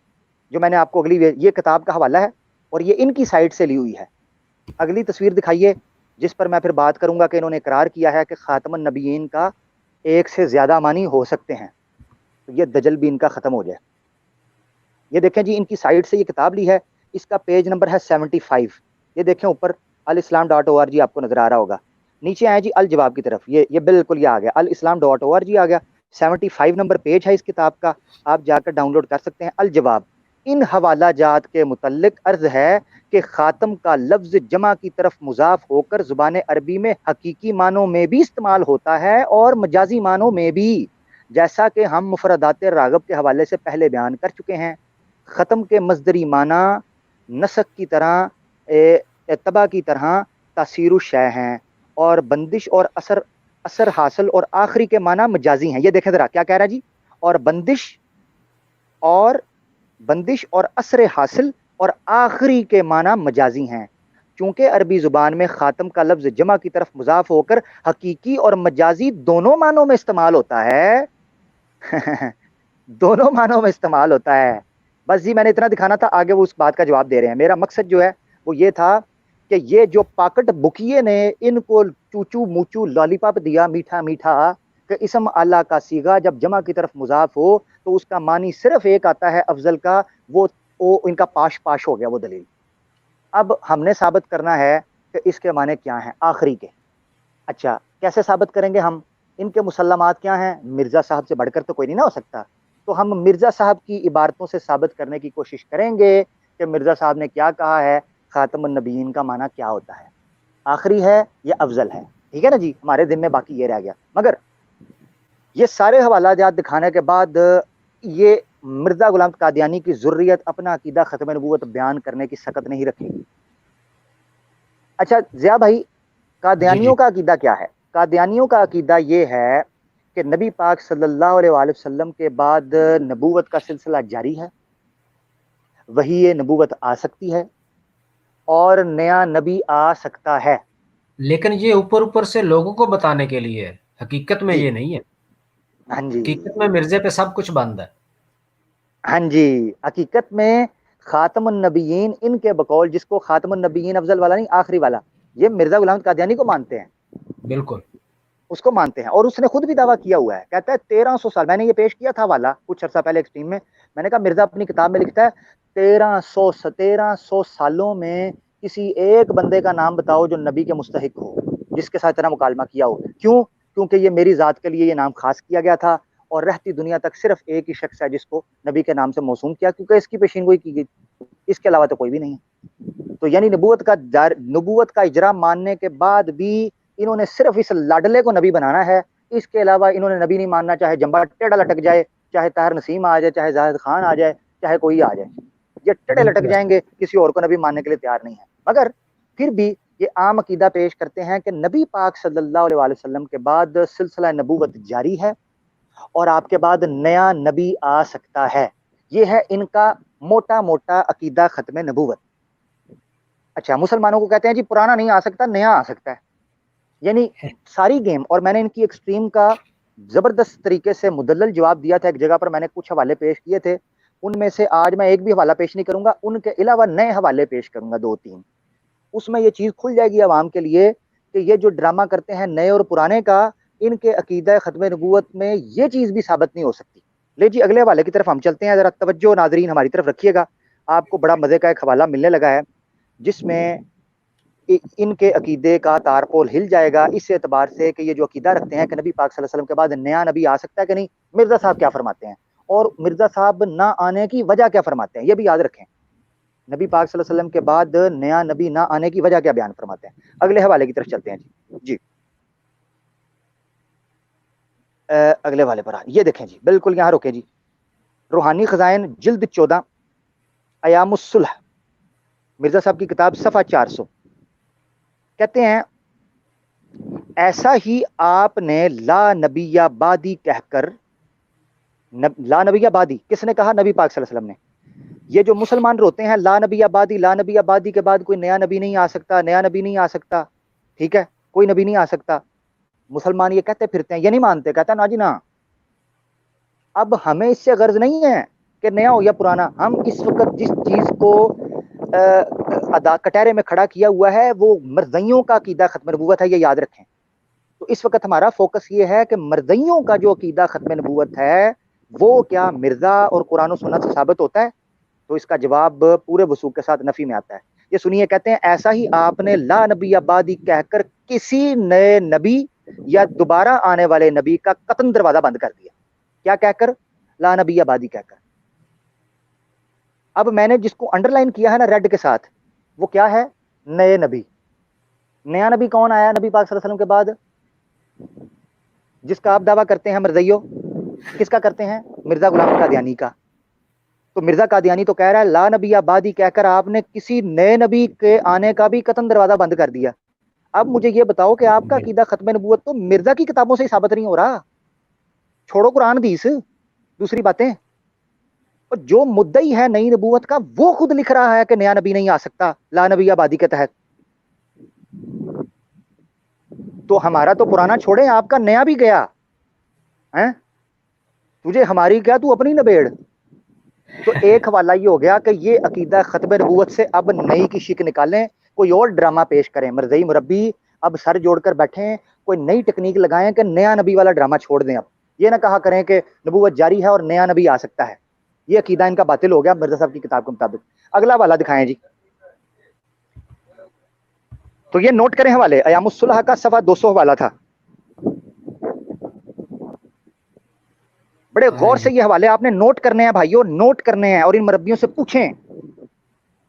जो मैंने आपको अगली, ये किताब का हवाला है और ये इनकी साइड से ली हुई है। अगली तस्वीर दिखाइए, जिस पर मैं फिर बात करूंगा कि इन्होंने इकरार किया है कि खातमुन नबीयीन का एक से ज्यादा मानी हो सकते हैं, तो ये दजल भी इनका खत्म हो जाए। ये देखें जी, इनकी साइट से ये किताब ली है, इसका पेज नंबर है 75। ये देखें ऊपर alislam.org आपको नजर आ रहा होगा, नीचे आए जी अल जवाब की तरफ, ये बिल्कुल ये आ गया, alislam.org आ गया, 75 नंबर पेज है इस किताब का, आप जाकर डाउनलोड कर सकते हैं। अल जवाब, इन हवाला जात के मुतल्लिक अर्ज है कि खातम का लफ्ज जमा की तरफ मुजाफ होकर जुबान अरबी में हकीकी मानों में भी इस्तेमाल होता है और मजाजी मानों में भी, जैसा कि हम मुफरदात रागब के हवाले से पहले बयान कर चुके हैं। ख़त्म के मजदरी माना नसक की तरह, तबा की तरह तासीरु शय हैं और बंदिश और असर اثر حاصل اور آخری کے معنی مجازی ہیں. یہ دیکھیں ذرا کیا کہہ رہا ہے جی. اور بندش اور اثر حاصل اور آخری کے معنی مجازی ہیں. چونکہ عربی زبان میں خاتم کا لفظ جمع کی طرف مضاف ہو کر حقیقی اور مجازی دونوں معنوں میں استعمال ہوتا ہے. دونوں معنوں میں استعمال ہوتا ہے. بس جی میں نے اتنا دکھانا تھا, آگے وہ اس بات کا جواب دے رہے ہیں. میرا مقصد جو ہے وہ یہ تھا کہ یہ جو پاکٹ بکیے نے ان کو چوچو موچو لالی پاپ دیا میٹھا میٹھا, کہ اسم اعلیٰ کا صیغہ جب جمع کی طرف مضاف ہو تو اس کا معنی صرف ایک آتا ہے افضل کا, وہ ان کا پاش پاش ہو گیا وہ دلیل. اب ہم نے ثابت کرنا ہے کہ اس کے معنی کیا ہیں آخری کے. اچھا کیسے ثابت کریں گے ہم؟ ان کے مسلمات کیا ہیں؟ مرزا صاحب سے بڑھ کر تو کوئی نہیں نہ ہو سکتا. تو ہم مرزا صاحب کی عبارتوں سے ثابت کرنے کی کوشش کریں گے کہ مرزا صاحب نے کیا کہا ہے, خاتم النبیین کا معنی کیا ہوتا ہے, آخری ہے یا افضل ہے. ٹھیک ہے نا جی, ہمارے دن میں باقی یہ رہ گیا. مگر یہ سارے حوالات دکھانے کے بعد یہ مرزا غلام قادیانی کی ذریت اپنا عقیدہ ختم نبوت بیان کرنے کی سکت نہیں رکھے گی. اچھا ضیاء بھائی, جی جی قادیانیوں کا عقیدہ کیا ہے؟ قادیانیوں کا عقیدہ یہ ہے کہ نبی پاک صلی اللہ علیہ وآلہ وسلم کے بعد نبوت کا سلسلہ جاری ہے, وحی نبوت آ سکتی ہے اور نیا نبی آ سکتا ہے. لیکن یہ اوپر سے لوگوں کو بتانے کے لیے ہے, حقیقت میں جی یہ نہیں ہے. ہاں جی حقیقت میں مرزے پہ سب کچھ بند ہے. ہاں جی, حقیقت میں خاتم النبیین ان کے بقول, جس کو خاتم النبیین افضل والا نہیں آخری والا, یہ مرزا غلام قادیانی کو مانتے ہیں, بالکل اس کو مانتے ہیں. اور اس نے خود بھی دعویٰ کیا ہوا ہے, کہتا ہے 1300 سال, میں نے یہ پیش کیا تھا والا کچھ عرصہ پہلے ایکسٹریم میں نے کہا مرزا اپنی کتاب میں لکھتا ہے 1300 سالوں میں کسی ایک بندے کا نام بتاؤ جو نبی کے مستحق ہو, جس کے ساتھ اتنا مکالمہ کیا ہو. کیوں؟ کیونکہ یہ میری ذات کے لیے یہ نام خاص کیا گیا تھا, اور رہتی دنیا تک صرف ایک ہی شخص ہے جس کو نبی کے نام سے موسوم کیا, کیونکہ اس کی پیشین گوئی کی گئی, اس کے علاوہ تو کوئی بھی نہیں ہے. تو یعنی نبوت کا اجرا ماننے کے بعد بھی انہوں نے صرف اس لاڈلے کو نبی بنانا ہے, اس کے علاوہ انہوں نے نبی نہیں ماننا, چاہے جمبا ٹیڑھا لٹک جائے, چاہے طاہر نسیم آ جائے, چاہے زاہد خان آ جائے, چاہے کوئی آ جائے, یہ ٹیڑھے لٹک بالکل جائیں گے, کسی اور کو نبی ماننے کے لیے تیار نہیں ہے. مگر پھر بھی یہ عام عقیدہ پیش کرتے ہیں کہ نبی پاک صلی اللہ علیہ وآلہ وسلم کے بعد سلسلہ نبوت جاری ہے اور آپ کے بعد نیا نبی آ سکتا ہے. یہ ہے ان کا موٹا موٹا عقیدہ ختم نبوت. اچھا مسلمانوں کو کہتے ہیں جی پرانا نہیں آ سکتا, نیا آ سکتا ہے. یعنی ساری گیم, اور میں نے ان کی ایکسٹریم کا زبردست طریقے سے مدلل جواب دیا تھا. ایک جگہ پر میں نے کچھ حوالے پیش کیے تھے, ان میں سے آج میں ایک بھی حوالہ پیش نہیں کروں گا, ان کے علاوہ نئے حوالے پیش کروں گا 2-3. اس میں یہ چیز کھل جائے گی عوام کے لیے کہ یہ جو ڈرامہ کرتے ہیں نئے اور پرانے کا, ان کے عقیدہ ختم نبوت میں یہ چیز بھی ثابت نہیں ہو سکتی. لے جی اگلے حوالے کی طرف ہم چلتے ہیں, ذرا توجہ ناظرین ہماری طرف رکھیے گا. آپ کو بڑا مزے کا ایک حوالہ ملنے لگا ہے جس میں ان کے عقیدے کا تارپول ہل جائے گا, اس اعتبار سے کہ یہ جو عقیدہ رکھتے ہیں کہ نبی پاک صلی اللہ علیہ وسلم کے بعد نیا نبی آ سکتا ہے کہ نہیں. مرزا صاحب کیا فرماتے ہیں, اور مرزا صاحب نہ آنے کی وجہ کیا فرماتے ہیں, یہ بھی یاد رکھیں. نبی پاک صلی اللہ علیہ وسلم کے بعد نیا نبی نہ آنے کی وجہ کیا بیان فرماتے ہیں. اگلے حوالے کی طرف چلتے ہیں جی. اگلے والے پر یہ دیکھیں جی, بالکل یہاں روکیں جی. روحانی خزائن جلد 14 ایام الصلح, مرزا صاحب کی کتاب صفحہ 400. کہتے ہیں ایسا ہی آپ نے لا نبی بادی کہہ کر, لا نبی بادی کس نے کہا؟ نبی پاک صلی اللہ علیہ وسلم نے. یہ جو مسلمان روتے ہیں لا نبی آبادی, لا نبی آبادی کے بعد کوئی نیا نبی نہیں آ سکتا, نیا نبی نہیں آ سکتا, ٹھیک ہے, کوئی نبی نہیں آ سکتا. مسلمان یہ کہتے پھرتے ہیں, یہ نہیں مانتے, کہتا نا جی نا. اب ہمیں اس سے غرض نہیں ہے کہ نیا ہو یا پرانا, ہم اس وقت جس چیز کو کٹہرے میں کھڑا کیا ہوا ہے وہ مرزیوں کا عقیدہ ختم نبوت ہے, یہ یاد رکھیں. تو اس وقت ہمارا فوکس یہ ہے کہ مرزیوں کا جو عقیدہ ختم نبوت ہے وہ کیا مرزا اور قرآن و سنت سے ثابت ہوتا ہے؟ تو اس کا جواب پورے وثوق کے ساتھ نفی میں آتا ہے. یہ سنیے, کہتے ہیں ایسا ہی آپ نے لا نبی آبادی کہہ کر کسی نئے نبی یا دوبارہ آنے والے نبی کا قطن دروازہ بند کر دیا. کیا کہہ کر؟ لا نبی آبادی کہہ کر. اب میں نے جس کو انڈر لائن کیا ہے نا ریڈ کے ساتھ, وہ کیا ہے؟ نئے نبی. نیا نبی کون آیا نبی پاک صلی اللہ علیہ وسلم کے بعد, جس کا آپ دعویٰ کرتے ہیں مرزیو؟ کس کا کرتے ہیں؟ مرزا غلام قادیانی کا. تو مرزا قادیانی تو کہہ رہا ہے لا نبی آبادی کہہ کر آپ نے کسی نئے نبی کے آنے کا بھی قطن دروازہ بند کر دیا. اب مجھے یہ بتاؤ کہ آپ کا جی عقیدہ ختم نبوت تو مرزا کی کتابوں سے ہی ثابت نہیں ہو رہا. چھوڑو قرآن حدیث، دوسری باتیں. اور جو مدعی ہے نئی نبوت کا وہ خود لکھ رہا ہے کہ نیا نبی نہیں آ سکتا لا نبی آبادی کے تحت. تو ہمارا تو پرانا چھوڑے، آپ کا نیا بھی گیا ہیں. تجھے ہماری کیا، تو اپنی نبیڑ. تو ایک حوالہ یہ ہو گیا کہ یہ عقیدہ ختم نبوت سے اب نئی کی شک نکالیں، کوئی اور ڈرامہ پیش کریں. مرزئی مربی اب سر جوڑ کر بیٹھیں، کوئی نئی ٹیکنیک لگائیں کہ نیا نبی والا ڈرامہ چھوڑ دیں. اب یہ نہ کہا کریں کہ نبوت جاری ہے اور نیا نبی آ سکتا ہے. یہ عقیدہ ان کا باطل ہو گیا مرزا صاحب کی کتاب کے مطابق. اگلا والا دکھائیں جی. تو یہ نوٹ کریں حوالے، ایام الصلح کا صفحہ 200 حوالہ تھا. بڑے غور سے جی یہ حوالے آپ نے نوٹ کرنے ہیں بھائیوں، نوٹ کرنے ہیں، اور ان مربیوں سے پوچھیں.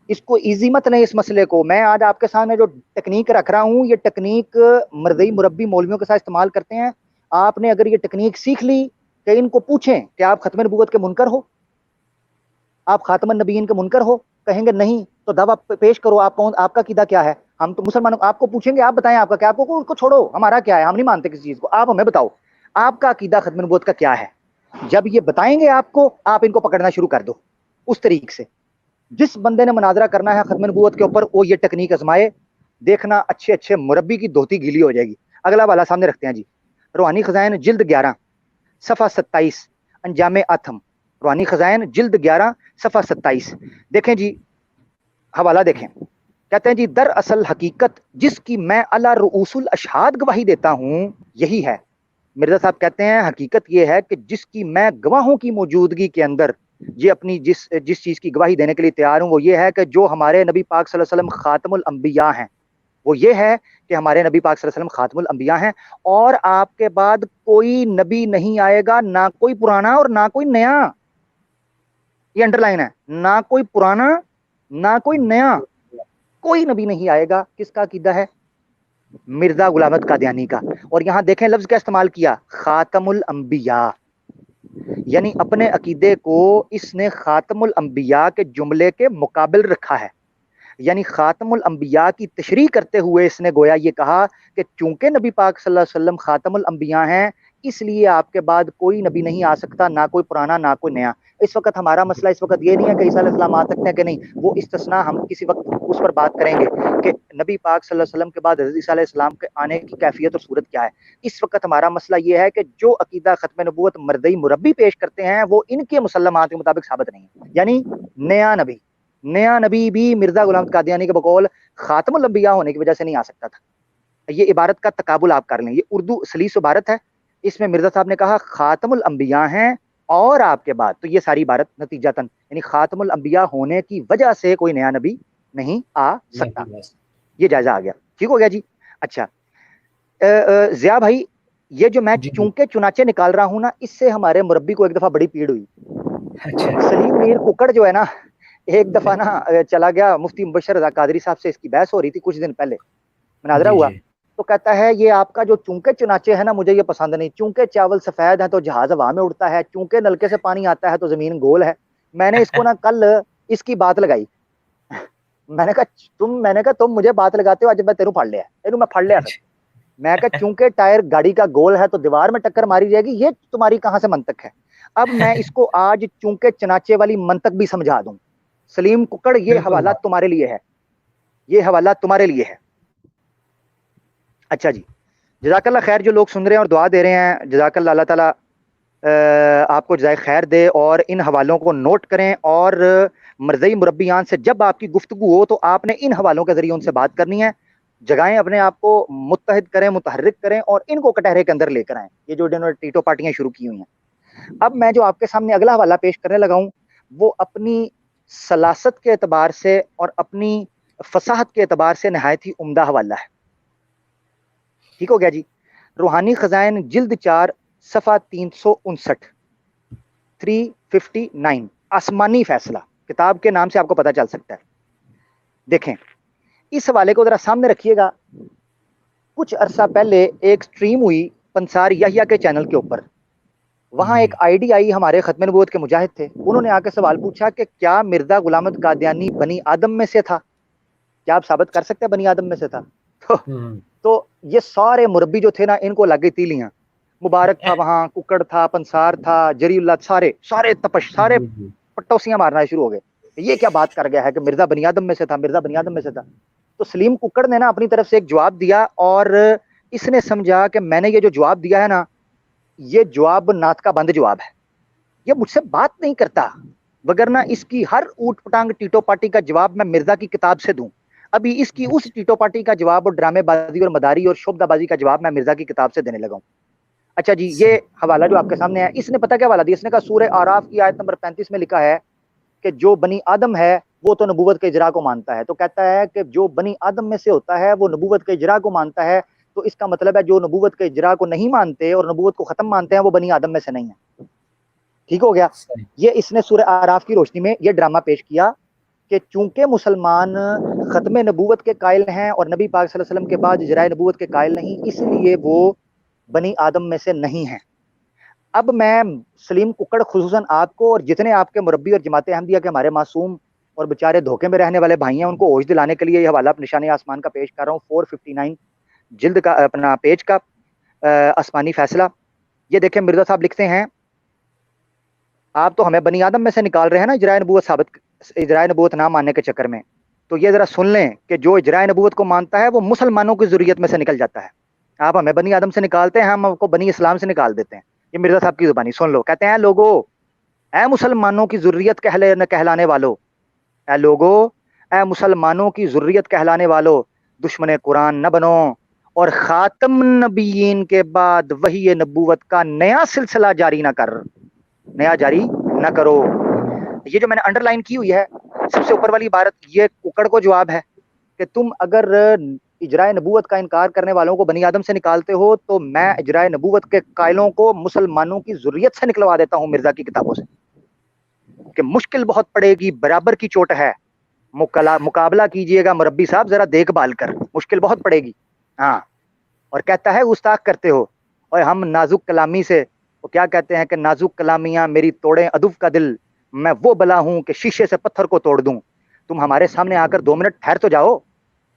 اس کو ایزی مت نہیں اس مسئلے کو. میں آج آپ کے سامنے جو ٹیکنیک رکھ رہا ہوں، یہ ٹیکنیک مرزئی مربی مولویوں کے ساتھ استعمال کرتے ہیں. آپ نے اگر یہ ٹیکنیک سیکھ لی کہ ان کو پوچھیں کہ آپ ختم نبوت کے منکر ہو، آپ خاتم النبیین کے منکر ہو، کہیں گے نہیں تو دعویٰ پیش کرو، آپ کون، آپ کا عقیدہ کیا ہے. ہم تو مسلمانوں آپ کو پوچھیں گے، آپ بتائیں آپ کا کیا. آپ کو چھوڑو ہمارا کیا ہے، ہم نہیں مانتے کسی چیز کو. آپ ہمیں بتاؤ آپ کا عقیدہ ختم نبوت کا کیا ہے. جب یہ بتائیں گے آپ کو، آپ ان کو پکڑنا شروع کر دو اس طریقے سے. جس بندے نے مناظرہ کرنا ہے ختم نبوت کے اوپر، وہ یہ ٹیکنیک آزمائے، دیکھنا اچھے اچھے مربی کی دھوتی گیلی ہو جائے گی. اگلا والا سامنے رکھتے ہیں جی. روحانی خزائن جلد 11 صفحہ 27، انجام آتم. روحانی خزائن جلد 11 صفحہ 27. دیکھیں جی حوالہ دیکھیں. کہتے ہیں جی دراصل حقیقت جس کی میں علی رؤوس الاشہاد گواہی دیتا ہوں یہی ہے. مرزا صاحب کہتے ہیں حقیقت یہ ہے کہ جس کی میں گواہوں کی موجودگی کے اندر یہ اپنی جس چیز کی گواہی دینے کے لیے تیار ہوں، وہ یہ ہے کہ جو ہمارے نبی پاک صلی اللہ علیہ وسلم خاتم الانبیاء ہیں. وہ یہ ہے کہ ہمارے نبی پاک صلی اللہ علیہ وسلم خاتم الانبیاء ہیں، اور آپ کے بعد کوئی نبی نہیں آئے گا، نہ کوئی پرانا اور نہ کوئی نیا. یہ انڈر لائن ہے، نہ کوئی پرانا نہ کوئی نیا، کوئی نبی نہیں آئے گا. کس کا عقیدہ ہے؟ مرزا غلام احمد قادیانی کا. اور یہاں دیکھیں لفظ کیا استعمال کیا، خاتم الانبیاء. یعنی اپنے عقیدے کو اس نے خاتم الانبیاء کے جملے کے مقابل رکھا ہے. یعنی خاتم الانبیاء کی تشریح کرتے ہوئے اس نے گویا یہ کہا کہ چونکہ نبی پاک صلی اللہ علیہ وسلم خاتم الانبیاء ہیں، اس لیے آپ کے بعد کوئی نبی نہیں آ سکتا، نہ کوئی پرانا نہ کوئی نیا. اس وقت ہمارا مسئلہ اس وقت یہ نہیں ہے کہ عیسیٰ علیہ السلام آ سکتے ہیں کہ نہیں، وہ استثناء ہم کسی وقت اس پر بات کریں گے کہ نبی پاک صلی اللہ علیہ وسلم کے بعد حضرت عیسیٰ علیہ السلام کے آنے کی کیفیت اور صورت کیا ہے. اس وقت ہمارا مسئلہ یہ ہے کہ جو عقیدہ ختم نبوت مرزئی مربی پیش کرتے ہیں وہ ان کے مسلمات کے مطابق ثابت نہیں ہے. یعنی نیا نبی بھی مرزا غلام احمد قادیانی کے بقول خاتم الانبیاء ہونے کی وجہ سے نہیں آ سکتا تھا. یہ عبارت کا تقابل آپ کر لیں، یہ اردو سلیس عبارت ہے. اس میں مرزا صاحب نے کہا خاتم الانبیاء ہیں اور آپ کے بعد، تو یہ ساری عبارت نتیجتاً یعنی خاتم الانبیاء ہونے کی وجہ سے کوئی نیا نبی نہیں آ سکتا. یہ جائزہ آ گیا، ٹھیک ہو گیا جی. اچھا ضیاء بھائی، یہ جو میں جی جی چونکہ چنانچہ نکال رہا ہوں نا، اس سے ہمارے مربی کو ایک دفعہ بڑی پیڑ ہوئی. اچھا سلیم میر ککڑ جو ہے نا، ایک دفعہ نا چلا گیا مفتی مبشر رضا قادری صاحب سے، اس کی بحث ہو رہی تھی کچھ دن پہلے، مناظرہ جی ہوا. جی تو کہتا ہے یہ آپ کا جو چونکہ چنانچہ ہے نا، مجھے یہ پسند نہیں. چونکہ چاول سفید ہے تو جہاز ہوا میں اڑتا ہے، چونکہ نلکے سے پانی آتا ہے تو زمین گول ہے. میں نے اس کو نا کل اس کی بات لگائی. میں نے کہا تم مجھے بات لگاتے ہو، آج میں تیروں پھڑ لیا ہے، میں پھڑ لیا. اچھا میں کہا چونکہ ٹائر گاڑی کا گول ہے تو دیوار میں ٹکر ماری جائے گی، یہ تمہاری کہاں سے منطق ہے. اب میں اس کو آج چونکہ چنانچے والی منطق بھی سمجھا دوں. سلیم ککڑ، یہ بالکل حوالہ تمہارے لیے ہے، یہ حوالہ تمہارے لیے ہے. اچھا جی، جزاک اللہ خیر. جو لوگ سن رہے ہیں اور دعا دے رہے ہیں، جزاک اللہ. اللہ تعالیٰ آپ کو جزائے خیر دے. اور ان حوالوں کو نوٹ کریں، اور مرزئی مربیان سے جب آپ کی گفتگو ہو تو آپ نے ان حوالوں کے ذریعے ان سے بات کرنی ہے. جگائیں اپنے آپ کو متحد کریں، متحرک کریں، اور ان کو کٹہرے کے اندر لے کر آئیں. یہ جو انہوں نے ٹیٹو پارٹیاں شروع کی ہوئی ہیں. اب میں جو آپ کے سامنے اگلا حوالہ پیش کرنے لگا ہوں، وہ اپنی سلاست کے اعتبار سے اور اپنی فصاحت کے اعتبار سے نہایت ہی عمدہ حوالہ ہے. ٹھیک ہو گیا جی. روحانی خزائن جلد 4 صفحہ 359، 359، آسمانی فیصلہ. کتاب کے نام سے آپ کو پتہ چل سکتا ہے. دیکھیں اس حوالے کو ذرا سامنے رکھیے گا. کچھ عرصہ پہلے ایک سٹریم ہوئی پنسار یحییٰ کے چینل کے اوپر. وہاں جی ایک آئی ڈی آئی، ہمارے ختم نبوت کے مجاہد تھے. انہوں نے آ کے سوال پوچھا کہ کیا مرزا غلام احمد قادیانی بنی آدم میں سے تھا؟ کیا آپ ثابت کر سکتے ہیں بنی آدم میں سے تھا؟ تو تو یہ سارے مربی جو تھے نا ان کو لگ گئی تیلیاں. مبارک تھا وہاں, ککڑ تھا, پنسار تھا, جری اللہ, سارے تپش, سارے جی جی پٹوسیاں مارنا شروع ہو گئے. یہ کیا بات کر گیا ہے کہ مرزا بنی آدم میں سے تھا, مرزا بنی آدم میں سے تھا. تو سلیم ککڑ نے نا اپنی طرف سے ایک جواب دیا, اور اس نے سمجھا کہ میں نے یہ جو جواب دیا ہے نا, یہ جواب نعت کا بند جواب ہے, یہ مجھ سے بات نہیں کرتا, وگرنہ اس کی ہر اوٹ پٹانگ ٹیٹو پاٹی کا جواب میں مرزا کی کتاب سے دوں. ابھی اس کی اس ٹیٹو پاٹی کا جواب اور ڈرامے بازی اور مداری اور شبدہ بازی کا جواب میں مرزا کی کتاب سے دینے لگا ہوں. اچھا جی, یہ حوالہ جو آپ کے سامنے ہے, اس نے پتہ کیا حوالہ دیا, اس نے کہا سورہ آراف کی آیت نمبر 35 میں لکھا ہے کہ جو بنی آدم ہے وہ تو نبوت کے اجرا کو مانتا ہے. تو کہتا ہے کہ جو بنی آدم میں سے ہوتا ہے وہ نبوت کے اجرا کو مانتا ہے, تو اس کا مطلب ہے جو نبوت کے اجرا کو نہیں مانتے اور نبوت کو ختم مانتے ہیں وہ بنی آدم میں سے نہیں ہے. ٹھیک ہو گیا. صحیح. یہ اس نے سورہ آراف کی روشنی میں یہ ڈرامہ پیش کیا کہ چونکہ مسلمان ختم نبوت کے قائل ہیں اور نبی پاک صلی اللہ علیہ وسلم کے بعد اجرائے نبوت کے قائل نہیں, اس لیے وہ بنی آدم میں سے نہیں ہیں. اب میں سلیم ککڑ خصوصاً آپ کو اور جتنے آپ کے مربی اور جماعت احمدیہ کے ہمارے معصوم اور بیچارے دھوکے میں رہنے والے بھائی ہیں ان کو ہوش دلانے کے لیے یہ حوالہ نشان آسمان کا پیش کر رہا ہوں. 459 جلد کا اپنا پیج کا آسمانی فیصلہ. یہ دیکھیں مرزا صاحب لکھتے ہیں, آپ تو ہمیں بنی آدم میں سے نکال رہے ہیں نا اجرائے نبوت نہ ماننے کے چکر میں, تو یہ ذرا سن لیں کہ جو اجرائے نبوت کو مانتا ہے وہ مسلمانوں کی ذریت میں سے نکل جاتا ہے. آپ ہمیں بنی آدم سے نکالتے ہیں, ہم آپ کو بنی اسلام سے نکال دیتے ہیں. یہ مرزا صاحب کی زبانی سن لو. کہتے ہیں لوگو, اے مسلمانوں کی ذریت کہلانے والو, اے لوگو, اے مسلمانوں کی ذریت کہلانے والو, دشمن قرآن نہ بنو اور خاتم نبیین کے بعد وحی نبوت کا نیا سلسلہ جاری نہ کرو. یہ جو میں نے انڈر لائن کی ہوئی ہے سب سے اوپر والی عبارت, یہ ککڑ کو جواب ہے کہ تم اگر اجرائے نبوت کا انکار کرنے والوں کو بنی آدم سے نکالتے ہو تو میں اجرائے نبوت کے قائلوں کو مسلمانوں کی ذریت سے نکلوا دیتا ہوں مرزا کی کتابوں سے, کہ مشکل بہت پڑے گی, برابر کی چوٹ ہے, مقابلہ کیجئے گا مربی صاحب ذرا دیکھ بھال کر, مشکل بہت پڑے گی. ہاں, اور کہتا ہے گستاخ کرتے ہو, اور ہم نازک کلامی سے, وہ کیا کہتے ہیں کہ نازک کلامیاں میری توڑیں ادب کا دل, میں وہ بلا ہوں کہ شیشے سے پتھر کو توڑ دوں. تم ہمارے سامنے آ کر 2 منٹ ٹھہر تو جاؤ,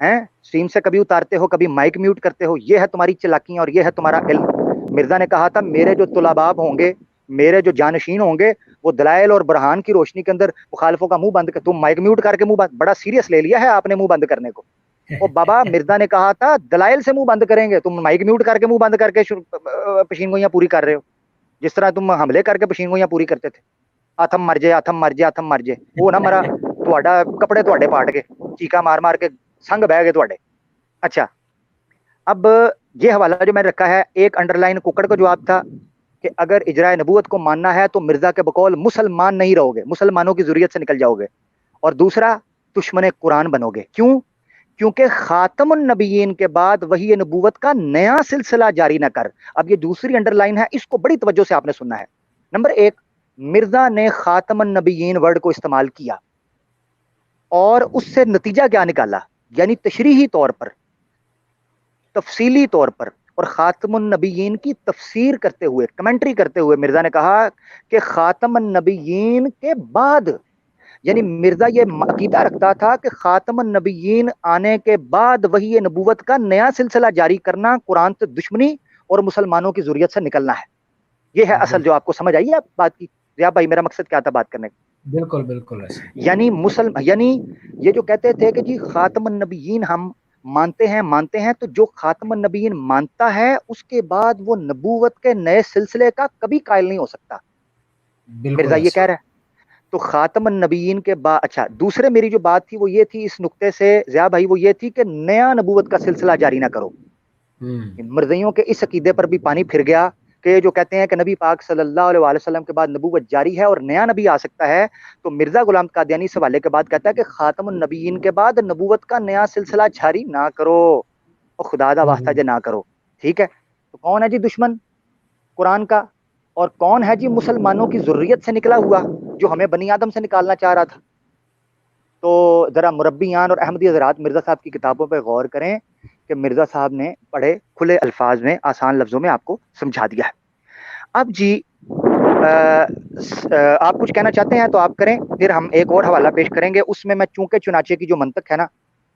سٹریم سے کبھی اتارتے ہو, کبھی مائک میوٹ کرتے ہو, یہ ہے تمہاری چلاکیاں اور یہ ہے تمہارا علم. مرزا نے کہا تھا میرے جو طلباء ہوں گے, میرے جو جانشین ہوں گے, وہ دلائل اور برہان کی روشنی کے اندر مخالفوں کا منہ بند کر, تم مائک میوٹ کر کے منہ بند, بڑا سیریس لے لیا ہے آپ نے منہ بند کرنے کو. او بابا, مرزا نے کہا تھا دلائل سے منہ بند کریں گے, تم مائک میوٹ کر کے منہ بند کر کے پشین گوئیاں پوری کر رہے ہو, جس طرح تم حملے کر کے پشین گوئیاں پوری کرتے تھے. آتم مر جے, آتم مر جے, آتم مر جے, وہ نہ مرا تہاڈا کپڑے تہاڈے پاٹ کے, چیکا مار مار کے سنگ بہ گئے تہاڈے. اچھا, اب یہ حوالہ جو میں نے رکھا ہے, ایک انڈر لائن ککڑ کا جواب تھا کہ اگر اجرائے نبوت کو ماننا ہے تو مرزا کے بقول مسلمان نہیں رہو گے, مسلمانوں کی ذریت سے نکل جاؤ گے, اور دوسرا دشمن قرآن بنو گے. کیوں؟ کیونکہ خاتم النبیین کے بعد وحی نبوت کا نیا سلسلہ جاری نہ کر. اب یہ دوسری انڈر لائن ہے, اس کو بڑی توجہ سے آپ نے سننا ہے. نمبر 1, مرزا نے خاتم النبیین ورڈ کو استعمال کیا اور اس سے نتیجہ کیا نکالا, یعنی تشریحی طور پر, تفصیلی طور پر, اور خاتم النبیین کی تفسیر کرتے ہوئے, کمنٹری کرتے ہوئے مرزا نے کہا کہ خاتم النبیین کے بعد, یعنی مرزا یہ عقیدہ رکھتا تھا کہ خاتم النبیین آنے کے بعد وحی نبوت کا نیا سلسلہ جاری کرنا قرآن سے دشمنی اور مسلمانوں کی ذریت سے نکلنا ہے. یہ ہے اصل جو آپ کو سمجھ آئی ہے بات کی. ضیاء بھائی, میرا مقصد کیا تھا بات کرنے کا؟ بالکل بالکل ایسے. یعنی یہ جو کہتے تھے کہ جی خاتم النبیین ہم مانتے ہیں, تو جو خاتم النبیین مانتا ہے اس کے بعد وہ نبوت کے نئے سلسلے کا کبھی قائل نہیں ہو سکتا. بالکل مرزا یہ ایسے. کہہ رہا ہے. تو خاتم النبیین کے بعد, اچھا دوسرے میری جو بات تھی وہ یہ تھی اس نقطے سے ضیاء بھائی, وہ یہ تھی کہ نیا نبوت کا سلسلہ جاری نہ کرو. مرزائیوں کے اس عقیدے پر بھی پانی پھر گیا کہ جو کہتے ہیں کہ نبی پاک صلی اللہ علیہ وسلم کے بعد نبوت جاری ہے اور نیا نبی آ سکتا ہے, تو مرزا غلام قادیانی اس حوالے کے بعد کہتا ہے کہ خاتم النبیین کے بعد نبوت کا نیا سلسلہ جاری نہ کرو, اور خدا دا واسطہ جے نہ کرو. ٹھیک ہے, تو کون ہے جی دشمن قرآن کا, اور کون ہے جی مسلمانوں کی ذریت سے نکلا ہوا جو ہمیں بنی آدم سے نکالنا چاہ رہا تھا؟ تو ذرا مربیان اور احمدی حضرات مرزا صاحب کی کتابوں پہ غور کریں کہ مرزا صاحب نے بڑے کھلے الفاظ میں, آسان لفظوں میں آپ کو سمجھا دیا ہے. اب جی آپ کچھ کہنا چاہتے ہیں تو آپ کریں, پھر ہم ایک اور حوالہ پیش کریں گے. اس میں چونکہ چنانچہ کی جو منطق ہے نا,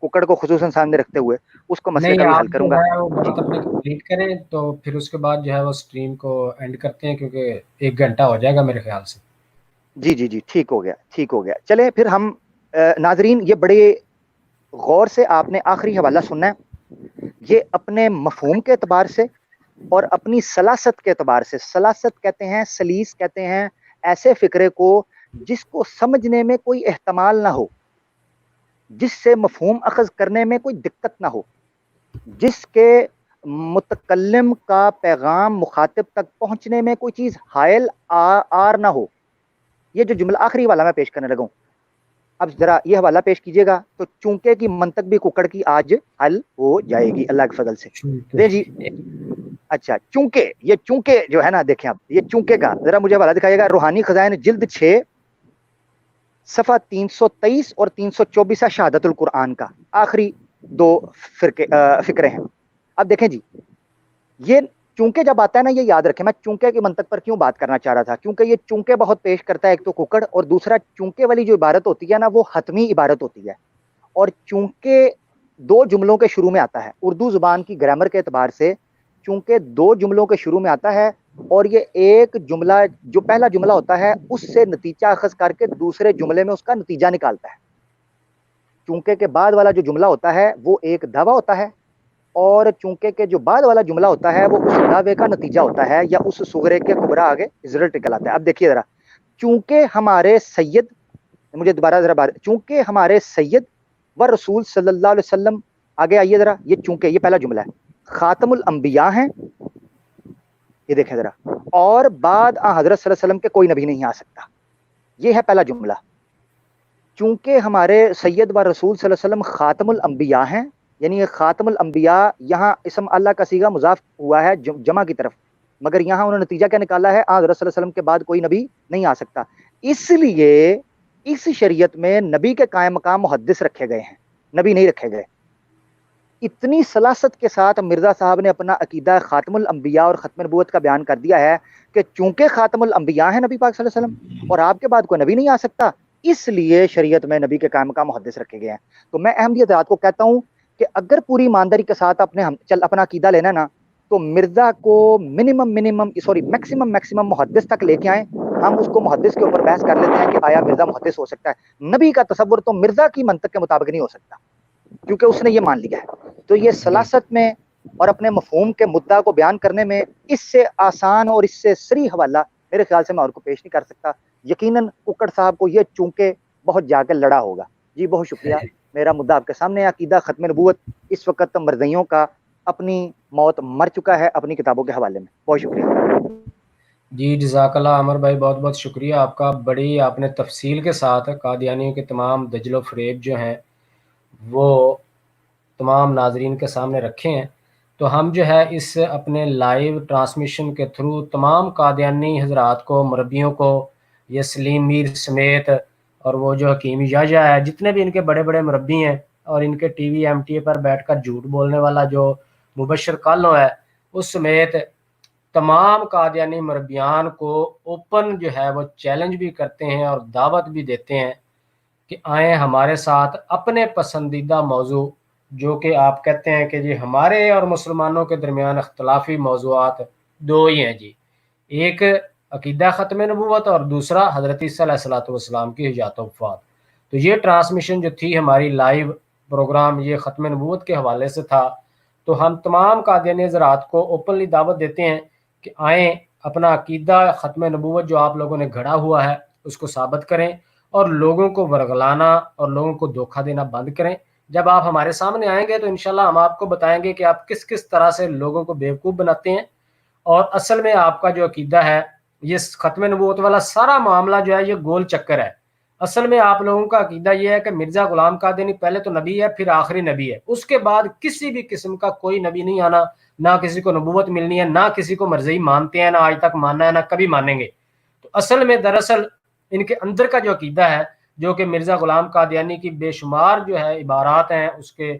कुकड़ को खुसूसन सामने रखते हुए उसको मसले नहीं, का भी आप हल जो करूंगा। है वो जी बात अपनी कंप्लीट करें, तो फिर उसके बाद जो है वो स्ट्रीम को एंड करते हैं, क्योंकि 1 घंटा हो जाएगा मेरे ख्याल से। जी जी जी, ठीक हो गया, ठीक हो गया। चले फिर हम नाजरीन, ये बड़े गौर से आपने आखिरी हवाला सुनना है। ये अपने मफहूम के एतबार से और अपनी सलासत के एतबार से, सलासत कहते हैं, सलीस कहते हैं ऐसे फिक्रे को जिसको समझने में कोई एहतमाल ना हो, जिससे मफहूम अखज़ करने में कोई दिक्कत ना हो, जिसके मुतकल्लिम का पैगाम मुखातिब तक पहुंचने में कोई चीज़ हायल आर ना हो। ये जो जुमला आखिरी वाला मैं पेश करने लगा हूं, अब जरा ये हवाला पेश कीजिएगा, तो चूंके की मंतक भी कुकड़ की आज हल हो जाएगी अल्लाह के फजल से। ठीक दे जी। अच्छा, चूंके, ये चूंके जो है ना, देखें आप, ये चूंके का जरा मुझे हवाला दिखाइएगा। रूहानी खजाइन जिल्द 6 सफ़ा 323 और 324 शहादतुल कुरआन का आखिरी 2 फिक्रे हैं। अब देखें जी, ये चूंके जब आता है ना, ये याद रखें, मैं चूंके की मंतक पर क्यों बात करना चाह रहा था, क्योंकि ये चूंके बहुत पेश करता है, एक तो कुकड़, और दूसरा चूंके वाली जो इबारत होती है ना, वो हतमी इबारत होती है। और चूंके 2 जुमलों के शुरू में आता है, उर्दू जुबान की ग्रामर के एतबार से चूंकि 2 जुमलों के शुरू में आता है, और ये एक जुमला, जो पहला जुमला होता है उससे नतीजा अखज़ करके दूसरे जुमले में उसका नतीजा निकालता है। चूंकि के बाद वाला जो जुमला होता है वो एक दावा होता है, और चूंकि के जो बाद वाला जुमला होता है वो उस दावे का नतीजा होता है, या उस सुगरे के कुबरा आगे रिजल्ट निकलाता है। अब देखिए जरा, चूंकि हमारे सैयद, मुझे दोबारा जरा, चूंकि हमारे सैयद व रसूल सल्लल्लाहु अलैहि वसल्लम, आगे आइए जरा, ये चूंकि, ये पहला जुमला है, खातमुल अंबिया हैं, ये देखें जरा, और बाद हजरत सल्लल्लाहु अलैहि वसल्लम के कोई नबी नहीं आ सकता, ये है पहला जुमला। चूंकि हमारे सैयद व रसूल सल्लल्लाहु अलैहि वसल्लम खातमुल अंबिया हैं, यानी ये खातमुल अंबिया, यहाँ इसम अल्लाह का सीगा मुजाफ हुआ है जमा की तरफ, मगर यहाँ उन्होंने नतीजा क्या निकाला है, हजरत सल्लल्लाहु अलैहि वसल्लम के बाद कोई नबी नहीं आ सकता। इसलिए इस शरीयत में नबी के कायम मकाम मुहद्दिस रखे गए हैं, नबी नहीं रखे गए। इतनी सलासत के साथ मिर्जा साहब ने अपना अकीदा खातमुल अंबिया और खत्म नबूवत का बयान कर दिया है कि चूंकि खातमुल अंबिया है नबी पाक सल्लल्लाहु अलैहि वसल्लम, और आपके बाद कोई नबी नहीं आ सकता, इसलिए शरीयत में नबी के कायम मकाम मुहद्दिस रखे गए हैं। तो मैं अहमदियत को कहता हूँ कि अगर पूरी ईमानदारी के साथ अपना अकीदा लेना ना, तो मिर्जा को मैक्सिमम मुहद्दिस तक लेके आए, हम उसको मुहद्दिस के ऊपर बहस कर लेते हैं कि आया मिर्जा मुहद्दिस हो सकता है। नबी का तसव्वुर तो मिर्जा की मंतक के मुताबिक नहीं हो सकता, क्योंकि उसने ये मान लिया है। तो ये सलासत में और अपने मफहूम के मुद्दा को बयान करने में इससे आसान और इससे सरी हवाला मेरे ख्याल से मैं और को पेश नहीं कर सकता। यकीनन कुकड़ साहब को ये चूंकि बहुत जाकर लड़ा होगा। जी बहुत शुक्रिया, मेरा मुद्दा आपके सामने है, अकीदा खत्म नबूवत इस वक्त मरज़इयों का अपनी मौत मर चुका है अपनी किताबों के हवाले में। बहुत शुक्रिया। जी जज़ाकल्लाह अमर भाई, बहुत बहुत शुक्रिया आपका। बड़ी आपने तफसील के साथ कादियानियों के तमाम दजलो फ़रेब जो हैं वो तमाम नाजरीन के सामने रखे हैं। तो हम जो है इस अपने लाइव ट्रांसमिशन के थ्रू तमाम कादियानी हजरात को, मरबियों को, ये सलीम मीर समेत, और वो जो हकीम याया है, जितने भी इनके बड़े बड़े मरबी हैं, और इनके टीवी एमटीए पर बैठकर झूठ बोलने वाला जो मुबशर कालो है, उस समेत तमाम कादियानी मरबियान को ओपन जो है वो चैलेंज भी करते हैं और दावत भी देते हैं कि आए हमारे साथ अपने पसंदीदा मौजू, जो कि आप कहते हैं कि जी हमारे और मुसलमानों के दरमियान अख्तलाफी मौज़ूआत 2 ही हैं जी, एक अकीदा ख़त्म नबूवत और दूसरा हज़रत ईसा अलैहिस्सलाम की हिजात वफ़ात। तो ये ट्रांसमिशन जो थी हमारी लाइव प्रोग्राम, ये ख़त्म नबूवत के हवाले से था। तो हम तमाम कादियानी हज़रात को ओपनली दावत देते हैं कि आएँ, अपना अकीदा ख़त्म नबूवत जो आप लोगों ने गढ़ा हुआ है उसको साबित करें, और लोगों को वरगलाना और लोगों को धोखा देना बंद करें। जब आप हमारे सामने आएंगे तो इंशाल्लाह हम आपको बताएंगे कि आप किस किस तरह से लोगों को बेवकूफ़ बनाते हैं, और असल में आपका जो अकीदा है, ये ख़त्म नबूवत वाला सारा मामला जो है ये गोल चक्कर है। असल में आप लोगों का अकीदा ये है कि मिर्ज़ा ग़ुलाम कादियानी पहले तो नबी है, फिर आखिरी नबी है, उसके बाद किसी भी किस्म का कोई नबी नहीं आना, ना किसी को नबूवत मिलनी है, ना किसी को मरज़ई मानते हैं, ना आज तक मानना है, ना कभी मानेंगे। तो असल में दरअसल इनके अंदर का जो अकीदा है, जो कि मिर्ज़ा ग़ुलाम कादियानी की बेशुमार जो है इबारात हैं, उसके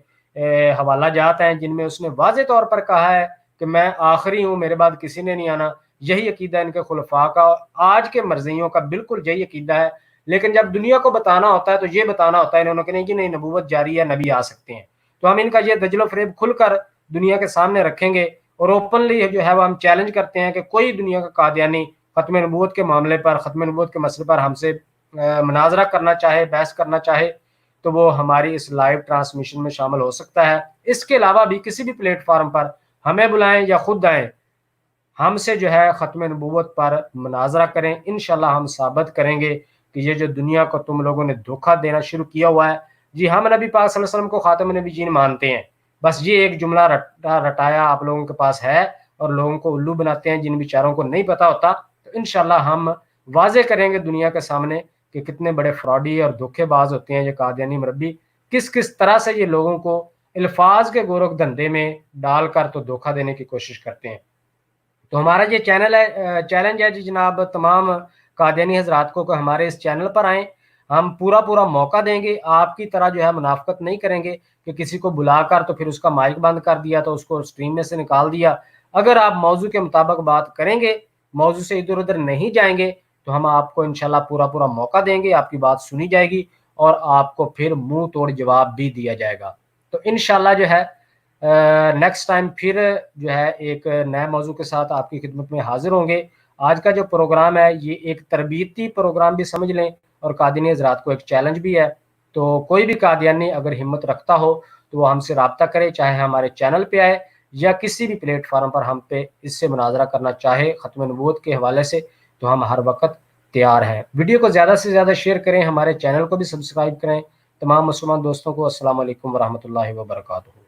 हवाला जात हैं, जिनमें उसने वाज़े तौर पर कहा है कि मैं आखिरी हूँ, मेरे बाद किसी ने नहीं आना। यही अकीदा इनके खुलफा का, आज के मरज़इयों का बिल्कुल यही अकीदा है لیکن جب دنیا کو بتانا ہوتا ہے تو یہ بتانا ہوتا ہے انہوں نے کہ نہیں جی نہیں نبوت جاری ہے، نبی آ سکتے ہیں. تو ہم ان کا یہ دجل و فریب کھل کر دنیا کے سامنے رکھیں گے اور اوپنلی جو ہے وہ ہم چیلنج کرتے ہیں کہ کوئی دنیا کا قادیانی ختم نبوت کے معاملے پر، ختم نبوت کے مسئلے پر ہم سے مناظرہ کرنا چاہے، بحث کرنا چاہے تو وہ ہماری اس لائیو ٹرانسمیشن میں شامل ہو سکتا ہے. اس کے علاوہ بھی کسی بھی پلیٹ فارم پر ہمیں بلائیں یا خود آئیں، ہم سے جو ہے ختم نبوت پر مناظرہ کریں. انشاءاللہ ہم ثابت کریں گے کہ یہ جو دنیا کو تم لوگوں نے دھوکہ دینا شروع کیا ہوا ہے، جی ہم نبی پاک صلی اللہ علیہ وسلم کو خاتم نبیین مانتے ہیں، بس یہ ایک جملہ رٹایا آپ لوگوں کے پاس ہے اور لوگوں کو الو بناتے ہیں جن بیچاروں کو نہیں پتا ہوتا. تو انشاءاللہ ہم واضح کریں گے دنیا کے سامنے کہ کتنے بڑے فراڈی اور دھوکے باز ہوتے ہیں یہ قادیانی مربی، کس طرح سے یہ لوگوں کو الفاظ کے گورکھ دھندے میں ڈال کر تو دھوکہ دینے کی کوشش کرتے ہیں. تو ہمارا یہ چیلنج ہے جی جناب تمام قادیانی حضرات کو کہ ہمارے اس چینل پر آئیں، ہم پورا موقع دیں گے. آپ کی طرح جو ہے منافقت نہیں کریں گے کہ کسی کو بلا کر تو پھر اس کا مائک بند کر دیا تو اس کو سٹریم میں سے نکال دیا. اگر آپ موضوع کے مطابق بات کریں گے، موضوع سے ادھر ادھر نہیں جائیں گے، تو ہم آپ کو انشاءاللہ پورا موقع دیں گے، آپ کی بات سنی جائے گی اور آپ کو پھر منہ توڑ جواب بھی دیا جائے گا. تو انشاءاللہ جو ہے نیکسٹ ٹائم پھر جو ہے ایک نئے موضوع کے ساتھ آپ کی خدمت میں حاضر ہوں گے. آج کا جو پروگرام ہے یہ ایک تربیتی پروگرام بھی سمجھ لیں اور قادیانی حضرات کو ایک چیلنج بھی ہے. تو کوئی بھی قادیانی اگر ہمت رکھتا ہو تو وہ ہم سے رابطہ کرے، چاہے ہمارے چینل پہ آئے یا کسی بھی پلیٹ فارم پر ہم پہ اس سے مناظرہ کرنا چاہے ختم نبوت کے حوالے سے، تو ہم ہر وقت تیار ہیں. ویڈیو کو زیادہ سے زیادہ شیئر کریں، ہمارے چینل کو بھی سبسکرائب کریں. تمام مسلمان دوستوں کو السلام علیکم ورحمۃ اللہ وبرکاتہ.